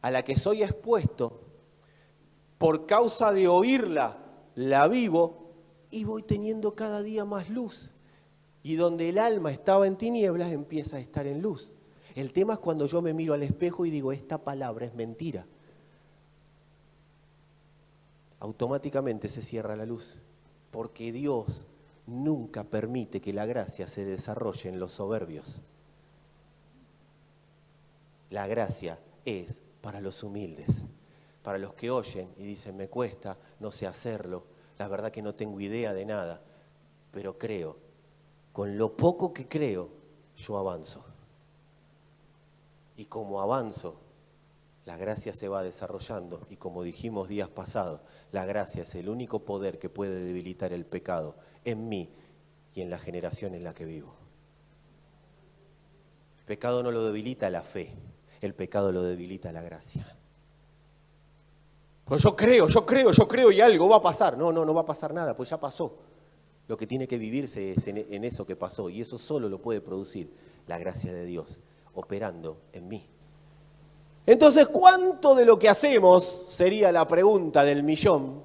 a la que soy expuesto. Por causa de oírla, la vivo y voy teniendo cada día más luz. Y donde el alma estaba en tinieblas, empieza a estar en luz. El tema es cuando yo me miro al espejo y digo, esta palabra es mentira. Automáticamente se cierra la luz. Porque Dios nunca permite que la gracia se desarrolle en los soberbios. La gracia es para los humildes. Para los que oyen y dicen, me cuesta, no sé hacerlo, la verdad que no tengo idea de nada, pero creo, con lo poco que creo, yo avanzo. Y como avanzo, la gracia se va desarrollando y como dijimos días pasados, la gracia es el único poder que puede debilitar el pecado en mí y en la generación en la que vivo. El pecado no lo debilita la fe, el pecado lo debilita la gracia. Pues yo creo y algo va a pasar. No va a pasar nada, pues ya pasó. Lo que tiene que vivirse es en eso que pasó y eso solo lo puede producir la gracia de Dios operando en mí. Entonces, ¿cuánto de lo que hacemos, sería la pregunta del millón?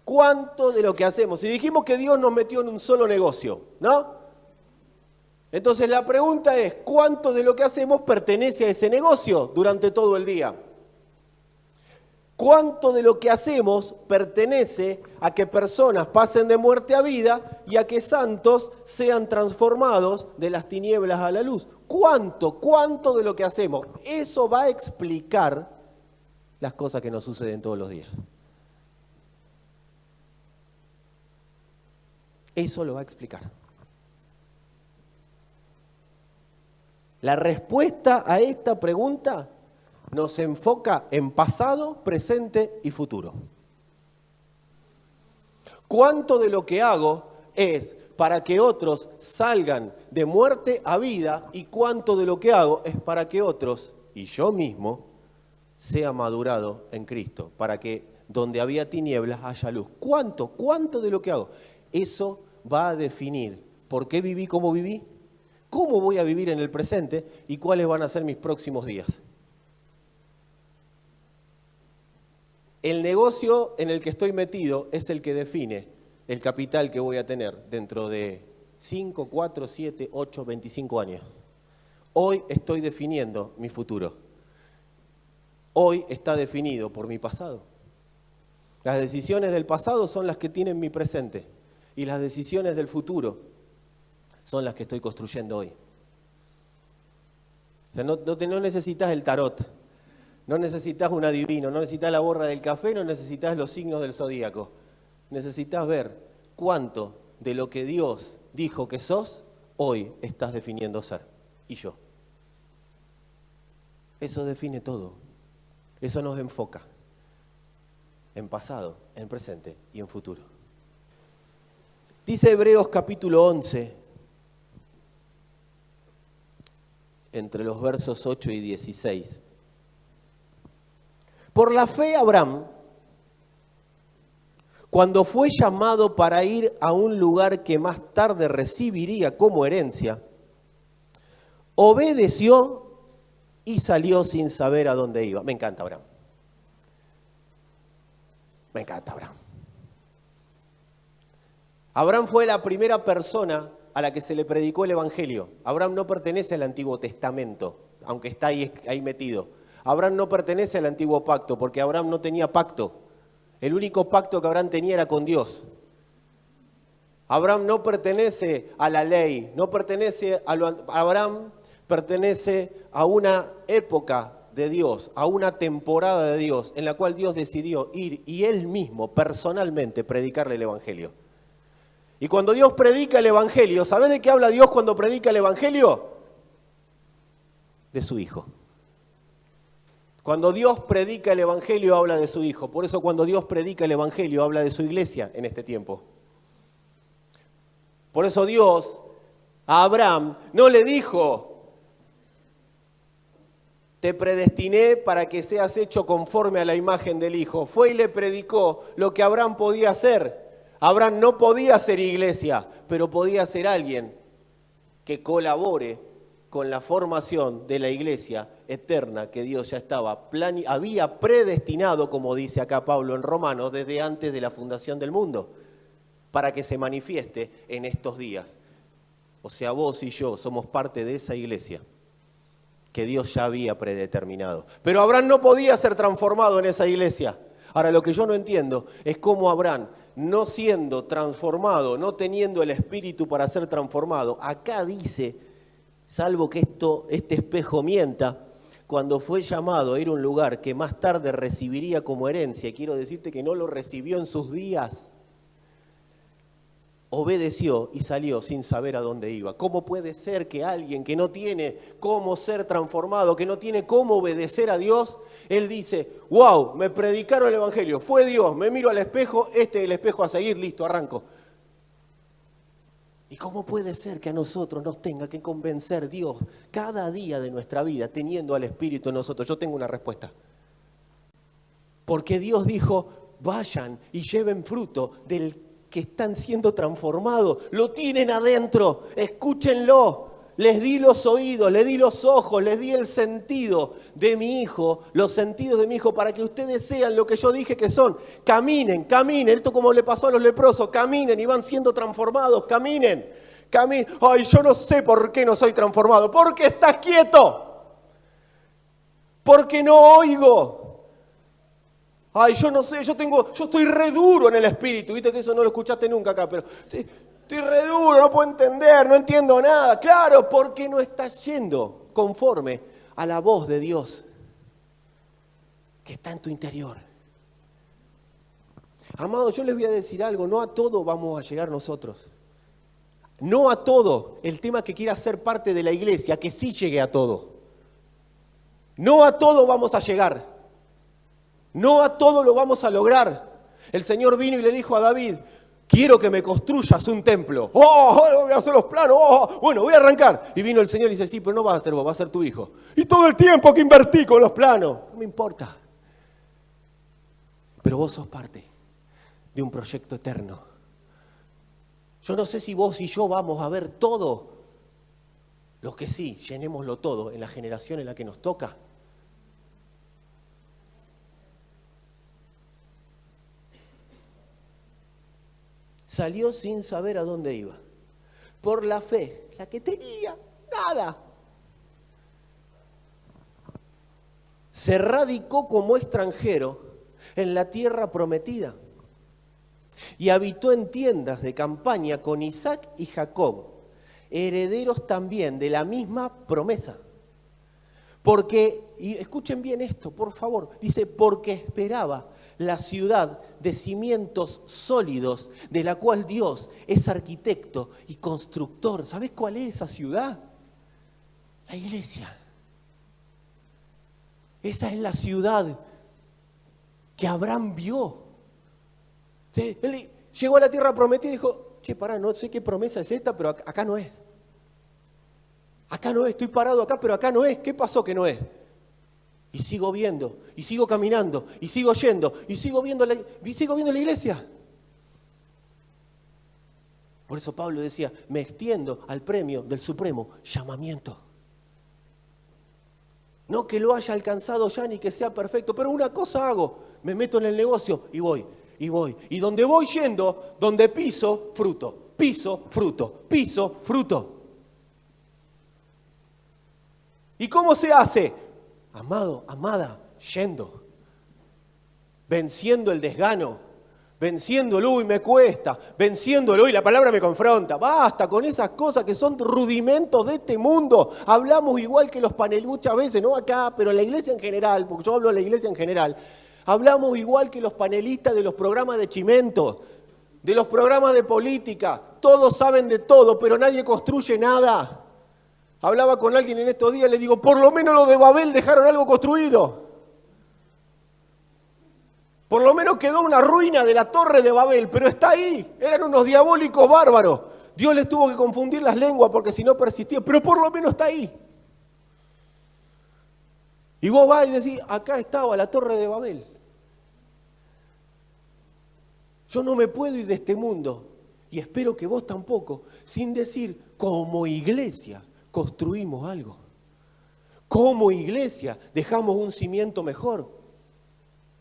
¿Cuánto de lo que hacemos? Si dijimos que Dios nos metió en un solo negocio, ¿no? Entonces la pregunta es, ¿cuánto de lo que hacemos pertenece a ese negocio durante todo el día? ¿Cuánto de lo que hacemos pertenece a que personas pasen de muerte a vida y a que santos sean transformados de las tinieblas a la luz? ¿Cuánto de lo que hacemos? Eso va a explicar las cosas que nos suceden todos los días. Eso lo va a explicar. La respuesta a esta pregunta nos enfoca en pasado, presente y futuro. ¿Cuánto de lo que hago es para que otros salgan de muerte a vida y cuánto de lo que hago es para que otros, y yo mismo, sea madurado en Cristo, para que donde había tinieblas haya luz? ¿Cuánto de lo que hago? Eso va a definir por qué viví como viví, cómo voy a vivir en el presente y cuáles van a ser mis próximos días. El negocio en el que estoy metido es el que define el capital que voy a tener dentro de 5, 4, 7, 8, 25 años. Hoy estoy definiendo mi futuro. Hoy está definido por mi pasado. Las decisiones del pasado son las que tienen mi presente y las decisiones del futuro son las que estoy construyendo hoy. O sea, no necesitas el tarot. No necesitas un adivino, no necesitas la borra del café, no necesitas los signos del zodíaco. Necesitas ver cuánto de lo que Dios dijo que sos, hoy estás definiendo ser. Y yo. Eso define todo. Eso nos enfoca en pasado, en presente y en futuro. Dice Hebreos capítulo 11, entre los versos 8 y 16. Por la fe Abraham, cuando fue llamado para ir a un lugar que más tarde recibiría como herencia, obedeció y salió sin saber a dónde iba. Me encanta Abraham. Me encanta Abraham. Abraham fue la primera persona a la que se le predicó el Evangelio. Abraham no pertenece al Antiguo Testamento, aunque está ahí metido. Abraham no pertenece al Antiguo Pacto, porque Abraham no tenía pacto. El único pacto que Abraham tenía era con Dios. Abraham no pertenece a la ley, no pertenece Abraham pertenece a una época de Dios, a una temporada de Dios, en la cual Dios decidió ir y Él mismo, personalmente, predicarle el Evangelio. Y cuando Dios predica el Evangelio, ¿sabes de qué habla Dios cuando predica el Evangelio? De su Hijo. Cuando Dios predica el Evangelio, habla de su Hijo. Por eso cuando Dios predica el Evangelio, habla de su iglesia en este tiempo. Por eso Dios a Abraham no le dijo: te predestiné para que seas hecho conforme a la imagen del Hijo. Fue y le predicó lo que Abraham podía hacer. Abraham no podía ser iglesia, pero podía ser alguien que colabore con la formación de la iglesia eterna que Dios ya había predestinado, como dice acá Pablo en Romanos, desde antes de la fundación del mundo, para que se manifieste en estos días. O sea, vos y yo somos parte de esa iglesia que Dios ya había predeterminado. Pero Abraham no podía ser transformado en esa iglesia. Ahora, lo que yo no entiendo es cómo Abraham, no siendo transformado, no teniendo el espíritu para ser transformado, acá dice, salvo que este espejo mienta, cuando fue llamado a ir a un lugar que más tarde recibiría como herencia, quiero decirte que no lo recibió en sus días, obedeció y salió sin saber a dónde iba. ¿Cómo puede ser que alguien que no tiene cómo ser transformado, que no tiene cómo obedecer a Dios, él dice: wow, me predicaron el Evangelio, fue Dios, me miro al espejo, este es el espejo a seguir, listo, arranco? ¿Y cómo puede ser que a nosotros nos tenga que convencer Dios cada día de nuestra vida, teniendo al Espíritu en nosotros? Yo tengo una respuesta. Porque Dios dijo: vayan y lleven fruto del que están siendo transformados. Lo tienen adentro, escúchenlo. Les di los oídos, les di los ojos, les di el sentido de mi Hijo, los sentidos de mi Hijo, para que ustedes sean lo que yo dije que son. Caminen, caminen. Esto como le pasó a los leprosos. Caminen y van siendo transformados. Caminen, caminen. Ay, yo no sé por qué no soy transformado. Porque estás quieto. Porque no oigo. Ay, yo no sé, yo estoy re duro en el espíritu. Viste que eso no lo escuchaste nunca acá, pero estoy re duro, no puedo entender, no entiendo nada. Claro, porque no estás yendo conforme a la voz de Dios que está en tu interior. Amados, yo les voy a decir algo, no a todo vamos a llegar nosotros. No a todo, el tema que quiera ser parte de la iglesia, que sí llegue a todo. No a todo vamos a llegar. No a todo lo vamos a lograr. El Señor vino y le dijo a David: quiero que me construyas un templo. Voy a hacer los planos. Bueno, voy a arrancar. Y vino el Señor y dice: sí, pero no vas a ser vos, va a ser tu hijo. Y todo el tiempo que invertí con los planos, no me importa. Pero vos sos parte de un proyecto eterno. Yo no sé si vos y yo vamos a ver todo. Los que sí, llenémoslo todo en la generación en la que nos toca. Salió sin saber a dónde iba. Por la fe, la que tenía, nada. Se radicó como extranjero en la tierra prometida y habitó en tiendas de campaña con Isaac y Jacob, herederos también de la misma promesa. Porque, y escuchen bien esto, por favor, dice: porque esperaba la ciudad de cimientos sólidos, de la cual Dios es arquitecto y constructor. ¿Sabes cuál es esa ciudad? La iglesia. Esa es la ciudad que Abraham vio. ¿Sí? Él llegó a la tierra prometida y dijo, che, pará, no sé qué promesa es esta, pero acá no es. Acá no es, estoy parado acá, pero acá no es. ¿Qué pasó que no es? Y sigo viendo, y sigo caminando, y sigo yendo, y sigo viendo la iglesia. Por eso Pablo decía, me extiendo al premio del supremo llamamiento. No que lo haya alcanzado ya ni que sea perfecto, pero una cosa hago, me meto en el negocio y voy. Y donde voy yendo, donde piso, fruto, piso, fruto, piso, fruto. ¿Y cómo se hace? Amado, amada, yendo, venciendo el desgano, venciendo el uy, me cuesta, venciendo el uy, la palabra me confronta. Basta con esas cosas que son rudimentos de este mundo. Hablamos igual que los panelistas, muchas veces, no acá, pero en la iglesia en general, porque yo hablo de la iglesia en general. Hablamos igual que los panelistas de los programas de Chimento, de los programas de política. Todos saben de todo, pero nadie construye nada. Hablaba con alguien en estos días y le digo, por lo menos los de Babel dejaron algo construido. Por lo menos quedó una ruina de la torre de Babel, pero está ahí. Eran unos diabólicos bárbaros. Dios les tuvo que confundir las lenguas porque si no persistía, pero por lo menos está ahí. Y vos vas y decís, acá estaba la torre de Babel. Yo no me puedo ir de este mundo, y espero que vos tampoco, sin decir, como iglesia construimos algo. Como iglesia dejamos un cimiento mejor.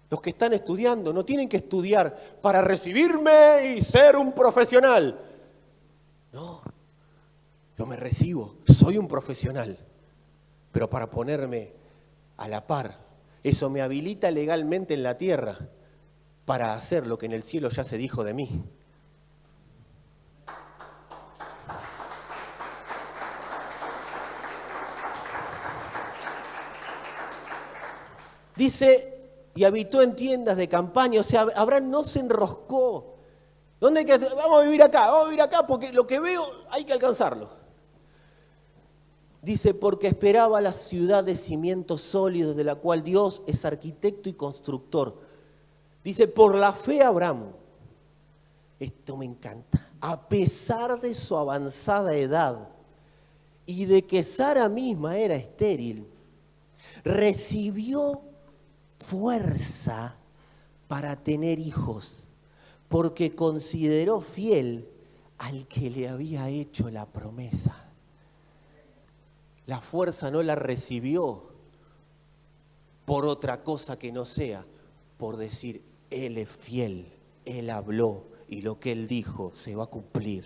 Los que están estudiando no tienen que estudiar para recibirme y ser un profesional. No, yo me recibo, soy un profesional, pero para ponerme a la par, eso me habilita legalmente en la tierra para hacer lo que en el cielo ya se dijo de mí. Dice, y habitó en tiendas de campaña, o sea, Abraham no se enroscó. ¿Dónde hay que? Vamos a vivir acá porque lo que veo hay que alcanzarlo. Dice, porque esperaba la ciudad de cimientos sólidos de la cual Dios es arquitecto y constructor. Dice, por la fe Abraham, esto me encanta, a pesar de su avanzada edad y de que Sara misma era estéril, recibió fuerza para tener hijos, porque consideró fiel al que le había hecho la promesa. La fuerza no la recibió por otra cosa que no sea, por decir, Él es fiel, Él habló y lo que Él dijo se va a cumplir.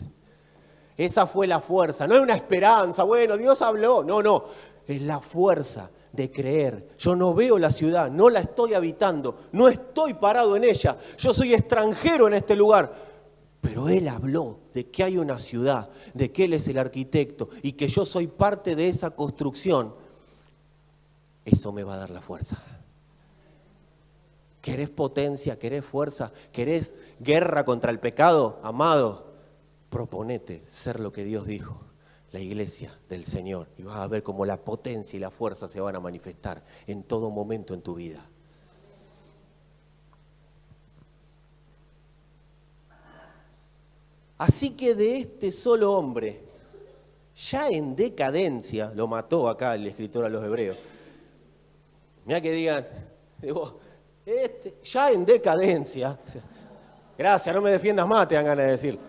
Esa fue la fuerza, no es una esperanza, bueno, Dios habló, no, es la fuerza de creer. Yo no veo la ciudad, no la estoy habitando, no estoy parado en ella, yo soy extranjero en este lugar, pero Él habló de que hay una ciudad, de que Él es el arquitecto y que yo soy parte de esa construcción. Eso me va a dar la fuerza. ¿Querés potencia? ¿Querés fuerza? ¿Querés guerra contra el pecado? Amado, proponete ser lo que Dios dijo, la iglesia del Señor, y vas a ver cómo la potencia y la fuerza se van a manifestar en todo momento en tu vida. Así que de este solo hombre, ya en decadencia, lo mató acá el escritor a los hebreos. Mirá que digan, ya en decadencia, gracias, no me defiendas más, te dan ganas de decir.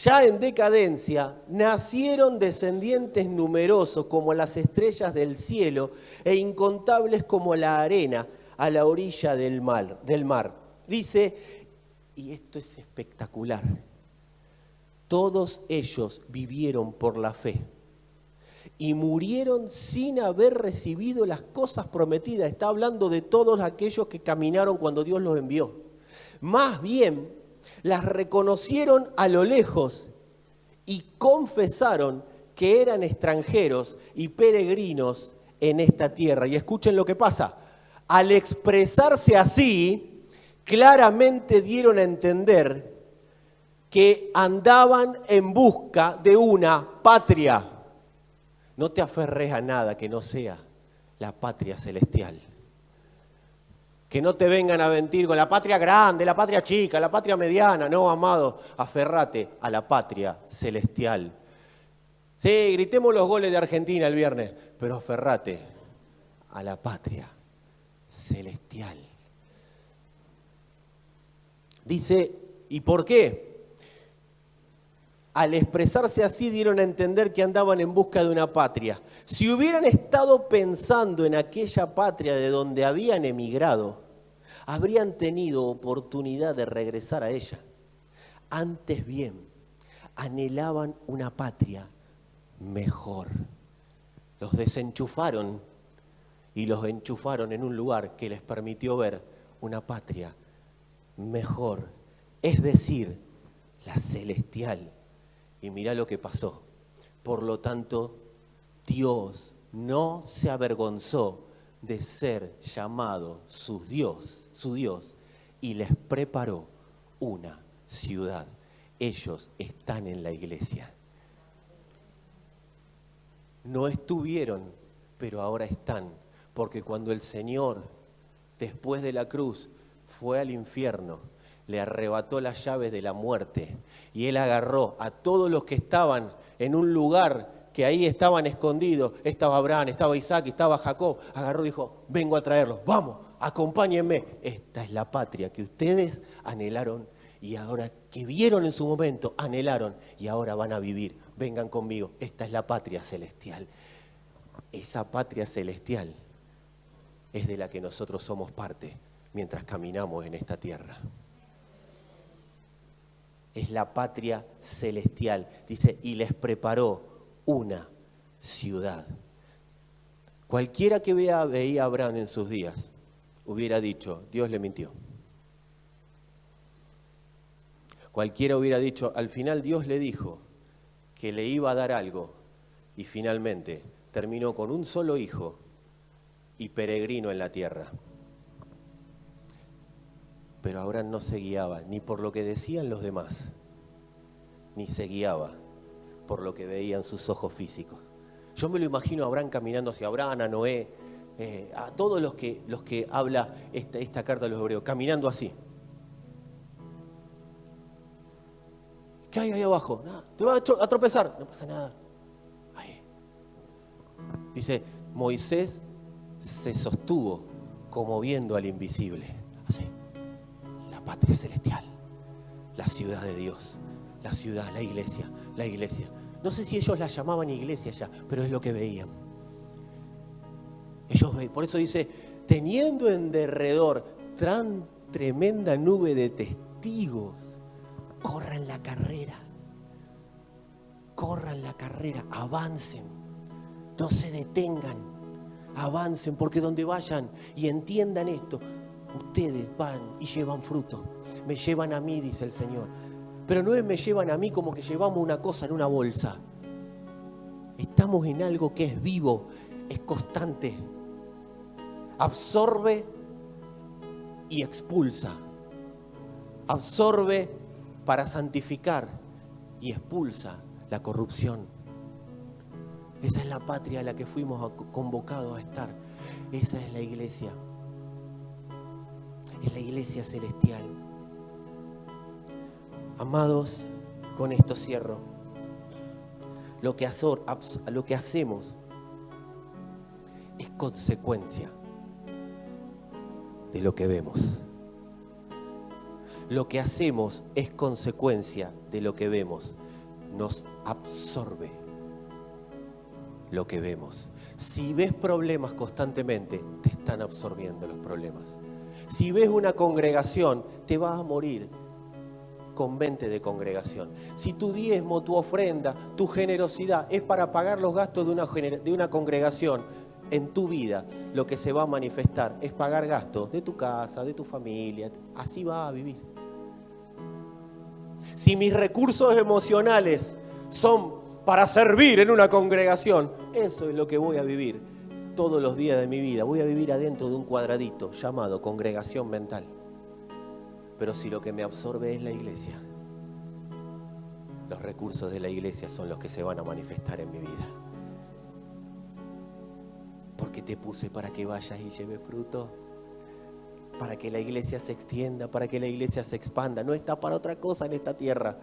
Ya en decadencia nacieron descendientes numerosos como las estrellas del cielo e incontables como la arena a la orilla del mar. Dice, y esto es espectacular, todos ellos vivieron por la fe y murieron sin haber recibido las cosas prometidas. Está hablando de todos aquellos que caminaron cuando Dios los envió. Más bien, las reconocieron a lo lejos y confesaron que eran extranjeros y peregrinos en esta tierra. Y escuchen lo que pasa. Al expresarse así, claramente dieron a entender que andaban en busca de una patria. No te aferres a nada que no sea la patria celestial. Que no te vengan a mentir con la patria grande, la patria chica, la patria mediana. No, amado, aferrate a la patria celestial. Sí, gritemos los goles de Argentina el viernes, pero aferrate a la patria celestial. Dice, ¿y por qué? Al expresarse así dieron a entender que andaban en busca de una patria. Si hubieran estado pensando en aquella patria de donde habían emigrado, habrían tenido oportunidad de regresar a ella. Antes bien, anhelaban una patria mejor. Los desenchufaron y los enchufaron en un lugar que les permitió ver una patria mejor, es decir, la celestial. Y mirá lo que pasó. Por lo tanto, Dios no se avergonzó de ser llamado su Dios, y les preparó una ciudad. Ellos están en la iglesia. No estuvieron, pero ahora están, porque cuando el Señor, después de la cruz, fue al infierno, le arrebató las llaves de la muerte y Él agarró a todos los que estaban en un lugar que ahí estaban escondidos. Estaba Abraham, estaba Isaac, estaba Jacob. Agarró y dijo, vengo a traerlos, vamos, acompáñenme. Esta es la patria que ustedes anhelaron y ahora que vieron en su momento, anhelaron y ahora van a vivir. Vengan conmigo, esta es la patria celestial. Esa patria celestial es de la que nosotros somos parte mientras caminamos en esta tierra. Es la patria celestial. Dice, y les preparó una ciudad. Cualquiera que veía a Abraham en sus días, hubiera dicho, Dios le mintió. Cualquiera hubiera dicho, al final Dios le dijo que le iba a dar algo y finalmente terminó con un solo hijo y peregrino en la tierra. Pero Abraham no se guiaba ni por lo que decían los demás, ni se guiaba por lo que veían sus ojos físicos. Yo me lo imagino a Abraham caminando hacia Abraham, a Noé, a todos los que habla esta carta de los hebreos, caminando así. ¿Qué hay ahí abajo? Nada, te vas a tropezar. No pasa nada. Ahí. Dice, Moisés se sostuvo como viendo al invisible. Así. La patria celestial, la ciudad de Dios, la ciudad, la iglesia, la iglesia. No sé si ellos la llamaban iglesia ya, pero es lo que veían. Ellos veían, por eso dice, teniendo en derredor tan tremenda nube de testigos, corran la carrera, avancen, no se detengan, avancen, porque donde vayan y entiendan esto, ustedes van y llevan fruto. Me llevan a mí, dice el Señor. Pero no es me llevan a mí como que llevamos una cosa en una bolsa. Estamos en algo que es vivo, es constante. Absorbe y expulsa. Absorbe para santificar y expulsa la corrupción. Esa es la patria a la que fuimos convocados a estar. Esa es la iglesia. Es la iglesia celestial. Amados, con esto cierro. Lo que hacemos es consecuencia de lo que vemos. Lo que hacemos es consecuencia de lo que vemos. Nos absorbe lo que vemos. Si ves problemas constantemente, te están absorbiendo los problemas. Si ves una congregación, te vas a morir con 20 de congregación. Si tu diezmo, tu ofrenda, tu generosidad es para pagar los gastos de una congregación, en tu vida lo que se va a manifestar es pagar gastos de tu casa, de tu familia. Así vas a vivir. Si mis recursos emocionales son para servir en una congregación, eso es lo que voy a vivir todos los días de mi vida. Voy a vivir adentro de un cuadradito llamado congregación mental. Pero si lo que me absorbe es la iglesia, los recursos de la iglesia son los que se van a manifestar en mi vida. Porque te puse para que vayas y lleves fruto. Para que la iglesia se extienda, para que la iglesia se expanda. No está para otra cosa en esta tierra.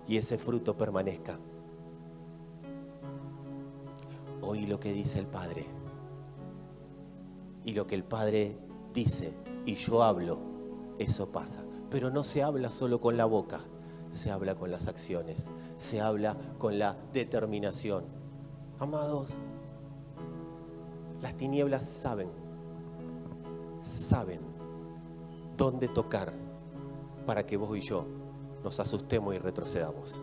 Y ese fruto permanezca. Oí lo que dice el Padre. Y lo que el Padre dice y yo hablo, eso pasa. Pero no se habla solo con la boca, se habla con las acciones, se habla con la determinación. Amados, las tinieblas saben dónde tocar para que vos y yo nos asustemos y retrocedamos.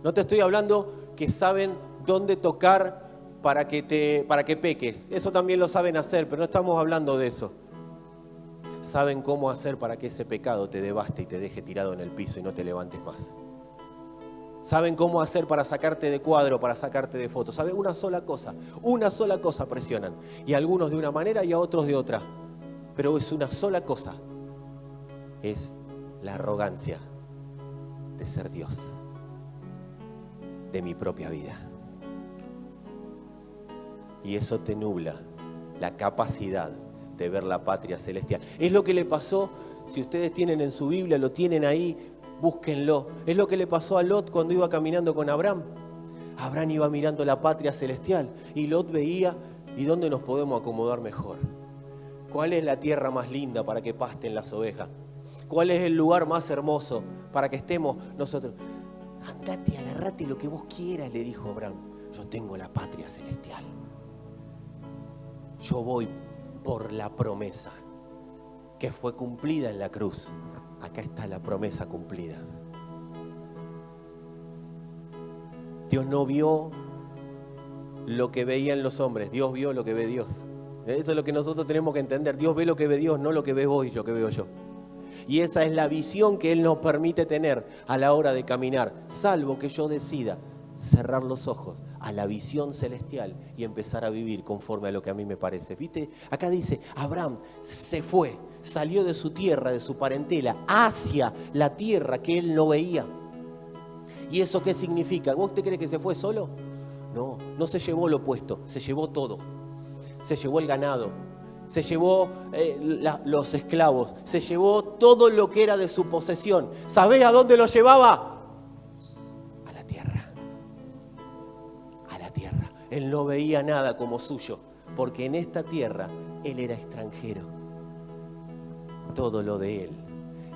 No te estoy hablando que saben dónde tocar para que peques. Eso también lo saben hacer, pero no estamos hablando de eso. Saben cómo hacer para que ese pecado te devaste y te deje tirado en el piso y no te levantes más. Saben cómo hacer para sacarte de cuadro, para sacarte de foto. Saben una sola cosa presionan. Y a algunos de una manera y a otros de otra. Pero es una sola cosa. Es la arrogancia de ser Dios de mi propia vida. Y eso te nubla la capacidad de ver la patria celestial. Es lo que le pasó, si ustedes tienen en su Biblia, lo tienen ahí, búsquenlo. Es lo que le pasó a Lot cuando iba caminando con Abraham. Abraham iba mirando la patria celestial y Lot veía, ¿y dónde nos podemos acomodar mejor? ¿Cuál es la tierra más linda para que pasten las ovejas? ¿Cuál es el lugar más hermoso para que estemos nosotros? Andate, agarrate lo que vos quieras, le dijo Abraham. Yo tengo la patria celestial. Yo voy por la promesa que fue cumplida en la cruz. Acá está la promesa cumplida. Dios no vio lo que veían los hombres, Dios vio lo que ve Dios. Eso es lo que nosotros tenemos que entender. Dios ve lo que ve Dios, no lo que ves vos y lo que veo yo. Y esa es la visión que Él nos permite tener a la hora de caminar, salvo que yo decida cerrar los ojos a la visión celestial y empezar a vivir conforme a lo que a mí me parece. ¿Viste? Acá dice, Abraham se fue, salió de su tierra, de su parentela, hacia la tierra que él no veía. ¿Y eso qué significa? ¿Vos te crees que se fue solo? No, no se llevó lo opuesto, se llevó todo. Se llevó el ganado, se llevó los esclavos, se llevó todo lo que era de su posesión. ¿Sabés a dónde lo llevaba? A la tierra. A la tierra. Él no veía nada como suyo, porque en esta tierra él era extranjero. Todo lo de él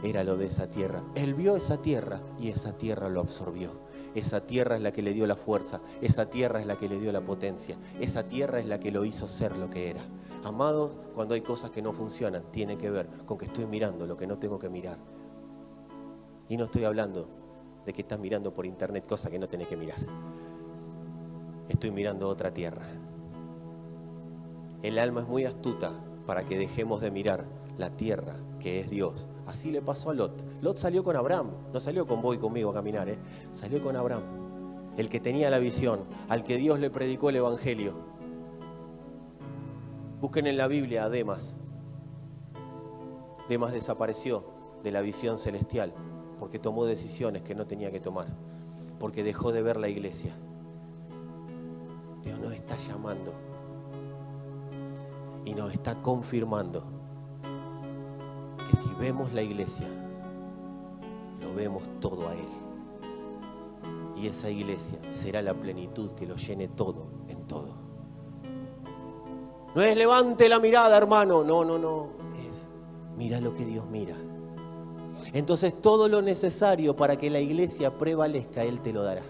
era lo de esa tierra. Él vio esa tierra y esa tierra lo absorbió. Esa tierra es la que le dio la fuerza, esa tierra es la que le dio la potencia, esa tierra es la que lo hizo ser lo que era. Amados, cuando hay cosas que no funcionan, tiene que ver con que estoy mirando lo que no tengo que mirar. Y no estoy hablando de que estás mirando por internet cosas que no tenés que mirar. Estoy mirando otra tierra. El alma es muy astuta para que dejemos de mirar la tierra que es Dios. Así le pasó a Lot. Lot salió con Abraham, no salió con vos y conmigo a caminar, salió con Abraham, el que tenía la visión, al que Dios le predicó el evangelio. Busquen en la Biblia a Demas. Demas desapareció de la visión celestial porque tomó decisiones que no tenía que tomar, porque dejó de ver la iglesia. Dios nos está llamando y nos está confirmando que si vemos la iglesia, lo vemos todo a Él. Y esa iglesia será la plenitud que lo llene todo en todo. No es levante la mirada, hermano. No. Es mira lo que Dios mira. Entonces todo lo necesario para que la iglesia prevalezca, Él te lo dará.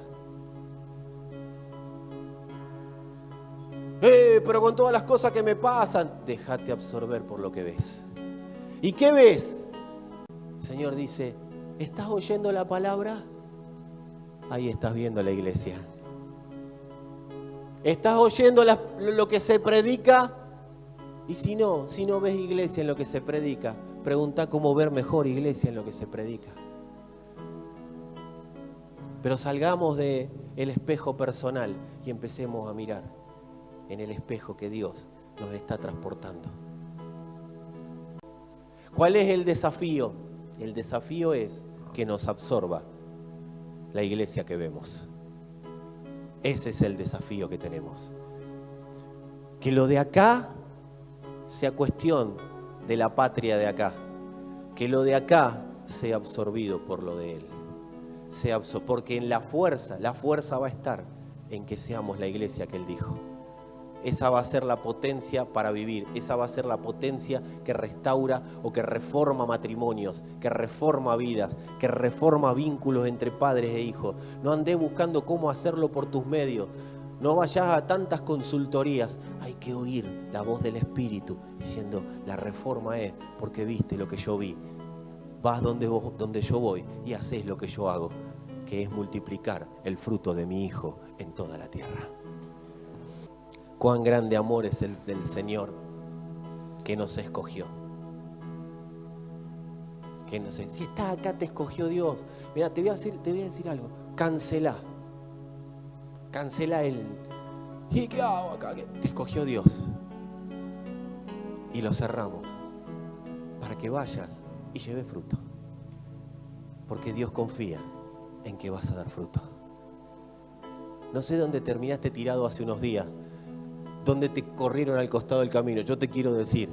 Pero con todas las cosas que me pasan, déjate absorber por lo que ves. ¿Y qué ves? El Señor dice, ¿estás oyendo la palabra? Ahí estás viendo la iglesia. ¿Estás oyendo lo que se predica? Y si no ves iglesia en lo que se predica, pregunta cómo ver mejor iglesia en lo que se predica. Pero salgamos del espejo personal y empecemos a mirar en el espejo que Dios nos está transportando. ¿Cuál es el desafío? El desafío es que nos absorba la iglesia que vemos. Ese es el desafío que tenemos. Que lo de acá sea cuestión de la patria de acá. Que lo de acá sea absorbido por lo de Él. Porque en la fuerza va a estar en que seamos la iglesia que Él dijo. Esa va a ser la potencia para vivir. Esa va a ser la potencia que restaura o que reforma matrimonios, que reforma vidas, que reforma vínculos entre padres e hijos. No andes buscando cómo hacerlo por tus medios. No vayas a tantas consultorías. Hay que oír la voz del Espíritu diciendo, la reforma es porque viste lo que yo vi. Vas donde yo voy y haces lo que yo hago, que es multiplicar el fruto de mi Hijo en toda la tierra. Cuán grande amor es el del Señor que nos escogió. Si estás acá te escogió Dios. Mira, te voy a decir algo. Cancela ¿y qué hago acá? Te escogió Dios. Y lo cerramos para que vayas y lleves fruto. Porque Dios confía en que vas a dar fruto. No sé dónde terminaste tirado hace unos días, dónde te corrieron al costado del camino. Yo te quiero decir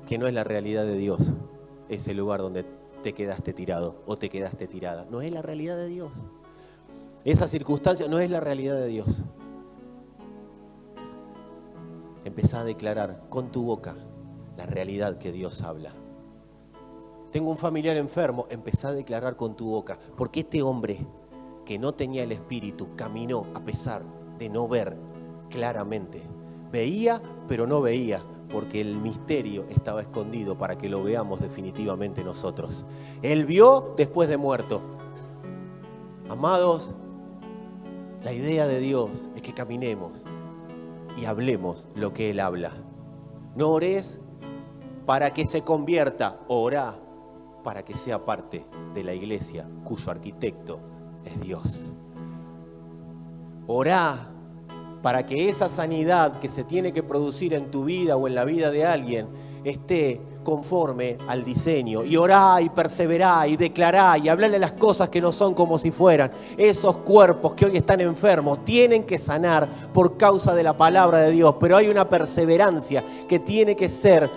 que no es la realidad de Dios ese lugar donde te quedaste tirado o te quedaste tirada. No es la realidad de Dios. Esa circunstancia no es la realidad de Dios. Empezá a declarar con tu boca la realidad que Dios habla. Tengo un familiar enfermo, empezá a declarar con tu boca. Porque este hombre que no tenía el Espíritu caminó a pesar de no ver claramente. Veía, pero no veía, porque el misterio estaba escondido para que lo veamos definitivamente nosotros. Él vio después de muerto. Amados, la idea de Dios es que caminemos y hablemos lo que Él habla. No ores para que se convierta, orá para que sea parte de la iglesia cuyo arquitecto es Dios. Orá para que esa sanidad que se tiene que producir en tu vida o en la vida de alguien esté conforme al diseño. Y orá y perseverá y declará y hablarle las cosas que no son como si fueran. Esos cuerpos que hoy están enfermos tienen que sanar por causa de la palabra de Dios. Pero hay una perseverancia que tiene que ser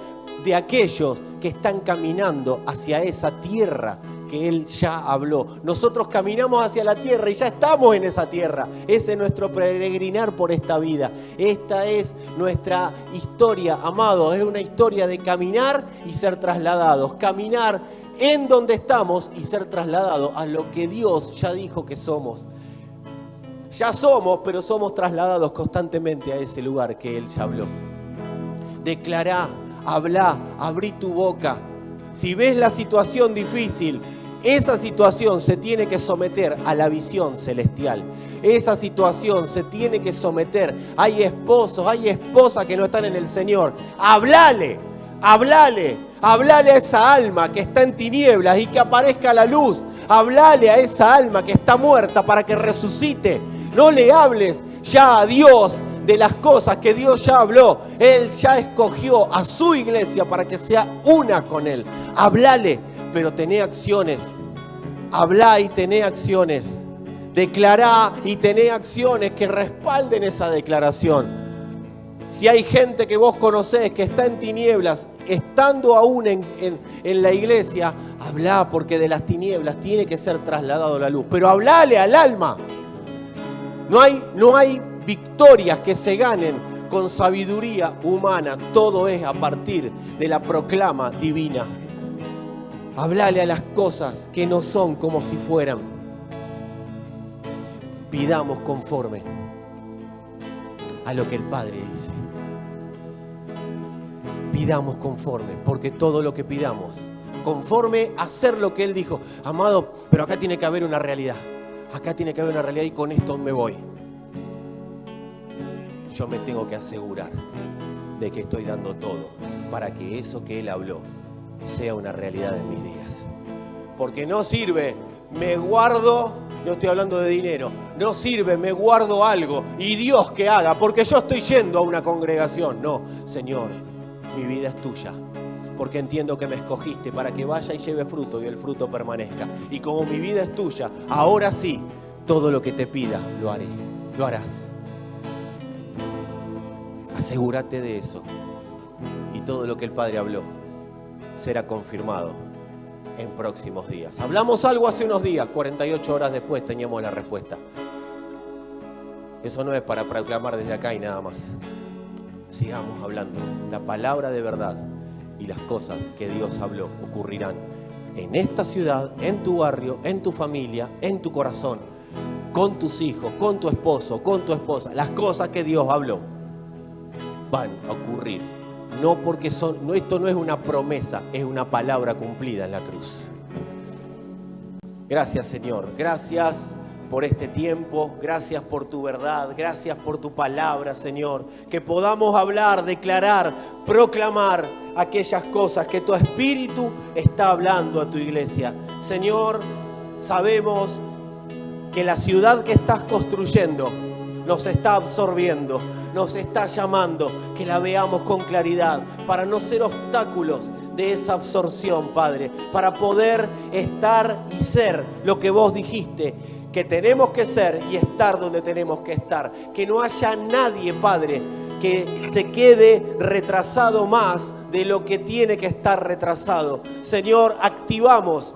de aquellos que están caminando hacia esa tierra que Él ya habló. Nosotros caminamos hacia la tierra y ya estamos en esa tierra. Ese es nuestro peregrinar por esta vida. Esta es nuestra historia, amados. Es una historia de caminar y ser trasladados. Caminar en donde estamos y ser trasladados a lo que Dios ya dijo que somos. Ya somos, pero somos trasladados constantemente a ese lugar que Él ya habló. Declará, hablá, abrí tu boca. Si ves la situación difícil, esa situación se tiene que someter a la visión celestial. Esa situación se tiene que someter. Hay esposos, hay esposas que no están en el Señor. Hablale a esa alma que está en tinieblas y que aparezca la luz. Hablale a esa alma que está muerta para que resucite. No le hables ya a Dios de las cosas que Dios ya habló. Él ya escogió a su iglesia para que sea una con Él. Hablale, pero tené acciones. Hablá y tené acciones. Declará y tené acciones que respalden esa declaración. Si hay gente que vos conocés que está en tinieblas, estando aún en la iglesia, hablá, porque de las tinieblas tiene que ser trasladado a la luz. Pero hablale al alma. No hay victorias que se ganen con sabiduría humana. Todo es a partir de la proclama divina. Hablale a las cosas que no son como si fueran. Pidamos conforme a lo que el Padre dice. Pidamos conforme, porque todo lo que pidamos, conforme a hacer lo que Él dijo. Amado, pero acá tiene que haber una realidad. Acá tiene que haber una realidad y con esto me voy. Yo me tengo que asegurar de que estoy dando todo para que eso que Él habló sea una realidad en mis días. Porque no sirve, me guardo, no estoy hablando de dinero, no sirve, me guardo algo y Dios que haga, porque yo estoy yendo a una congregación. No, Señor, mi vida es tuya, porque entiendo que me escogiste para que vaya y lleve fruto y el fruto permanezca. Y como mi vida es tuya, ahora sí, todo lo que te pida lo haré, lo harás. Asegúrate de eso. Y todo lo que el Padre habló será confirmado en próximos días. Hablamos algo hace unos días, 48 horas después teníamos la respuesta. Eso no es para proclamar desde acá y nada más. Sigamos hablando. La palabra de verdad y las cosas que Dios habló ocurrirán en esta ciudad, en tu barrio, en tu familia, en tu corazón, con tus hijos, con tu esposo, con tu esposa. Las cosas que Dios habló van a ocurrir. No porque esto no es una promesa, es una palabra cumplida en la cruz. Gracias, Señor. Gracias por este tiempo. Gracias por tu verdad. Gracias por tu palabra, Señor. Que podamos hablar, declarar, proclamar aquellas cosas que tu Espíritu está hablando a tu iglesia. Señor, sabemos que la ciudad que estás construyendo nos está absorbiendo, nos está llamando, que la veamos con claridad, para no ser obstáculos de esa absorción, Padre, para poder estar y ser lo que vos dijiste, que tenemos que ser y estar donde tenemos que estar. Que no haya nadie, Padre, que se quede retrasado más de lo que tiene que estar retrasado. Señor, activamos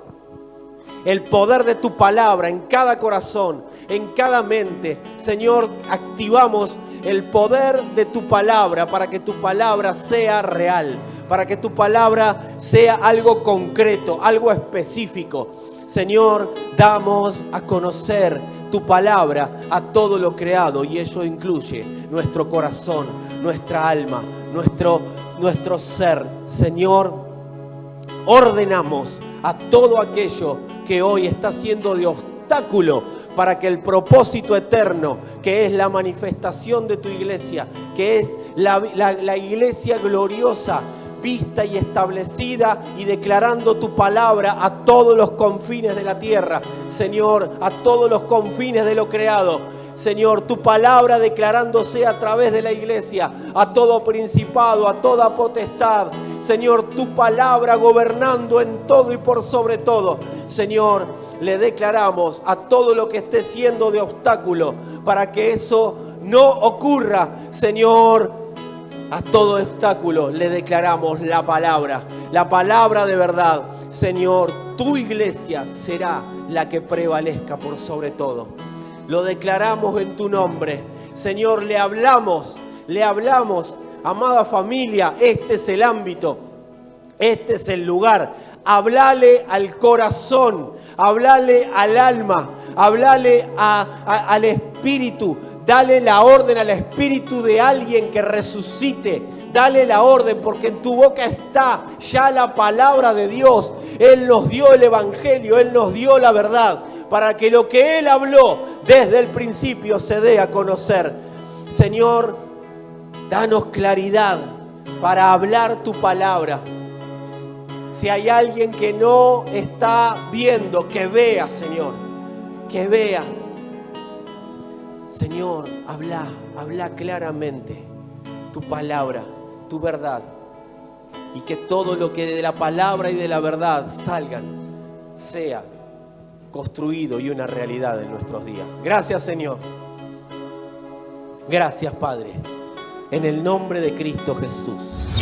el poder de tu palabra en cada corazón, en cada mente. Señor, activamos el poder de tu palabra para que tu palabra sea real, para que tu palabra sea algo concreto, algo específico. Señor, damos a conocer tu palabra a todo lo creado, y eso incluye nuestro corazón, nuestra alma, nuestro ser. Señor, ordenamos a todo aquello que hoy está siendo de obstáculo para que el propósito eterno, que es la manifestación de tu iglesia, que es la iglesia gloriosa, vista y establecida y declarando tu palabra a todos los confines de la tierra, Señor, a todos los confines de lo creado. Señor, tu palabra declarándose a través de la iglesia, a todo principado, a toda potestad. Señor, tu palabra gobernando en todo y por sobre todo. Señor, le declaramos a todo lo que esté siendo de obstáculo para que eso no ocurra. Señor, a todo obstáculo le declaramos la palabra de verdad. Señor, tu iglesia será la que prevalezca por sobre todo. Lo declaramos en tu nombre. Señor, le hablamos, amada familia, este es el ámbito, este es el lugar. Hablale al corazón, hablale al alma, hablale al espíritu. Dale la orden al espíritu de alguien que resucite. Dale la orden, porque en tu boca está ya la palabra de Dios. Él nos dio el evangelio, Él nos dio la verdad, para que lo que Él habló desde el principio se dé a conocer. Señor, danos claridad para hablar tu palabra. Si hay alguien que no está viendo, que vea, Señor, que vea. Señor, habla claramente tu palabra, tu verdad, y que todo lo que de la palabra y de la verdad salgan sea construido y una realidad en nuestros días. Gracias, Señor. Gracias, Padre. En el nombre de Cristo Jesús.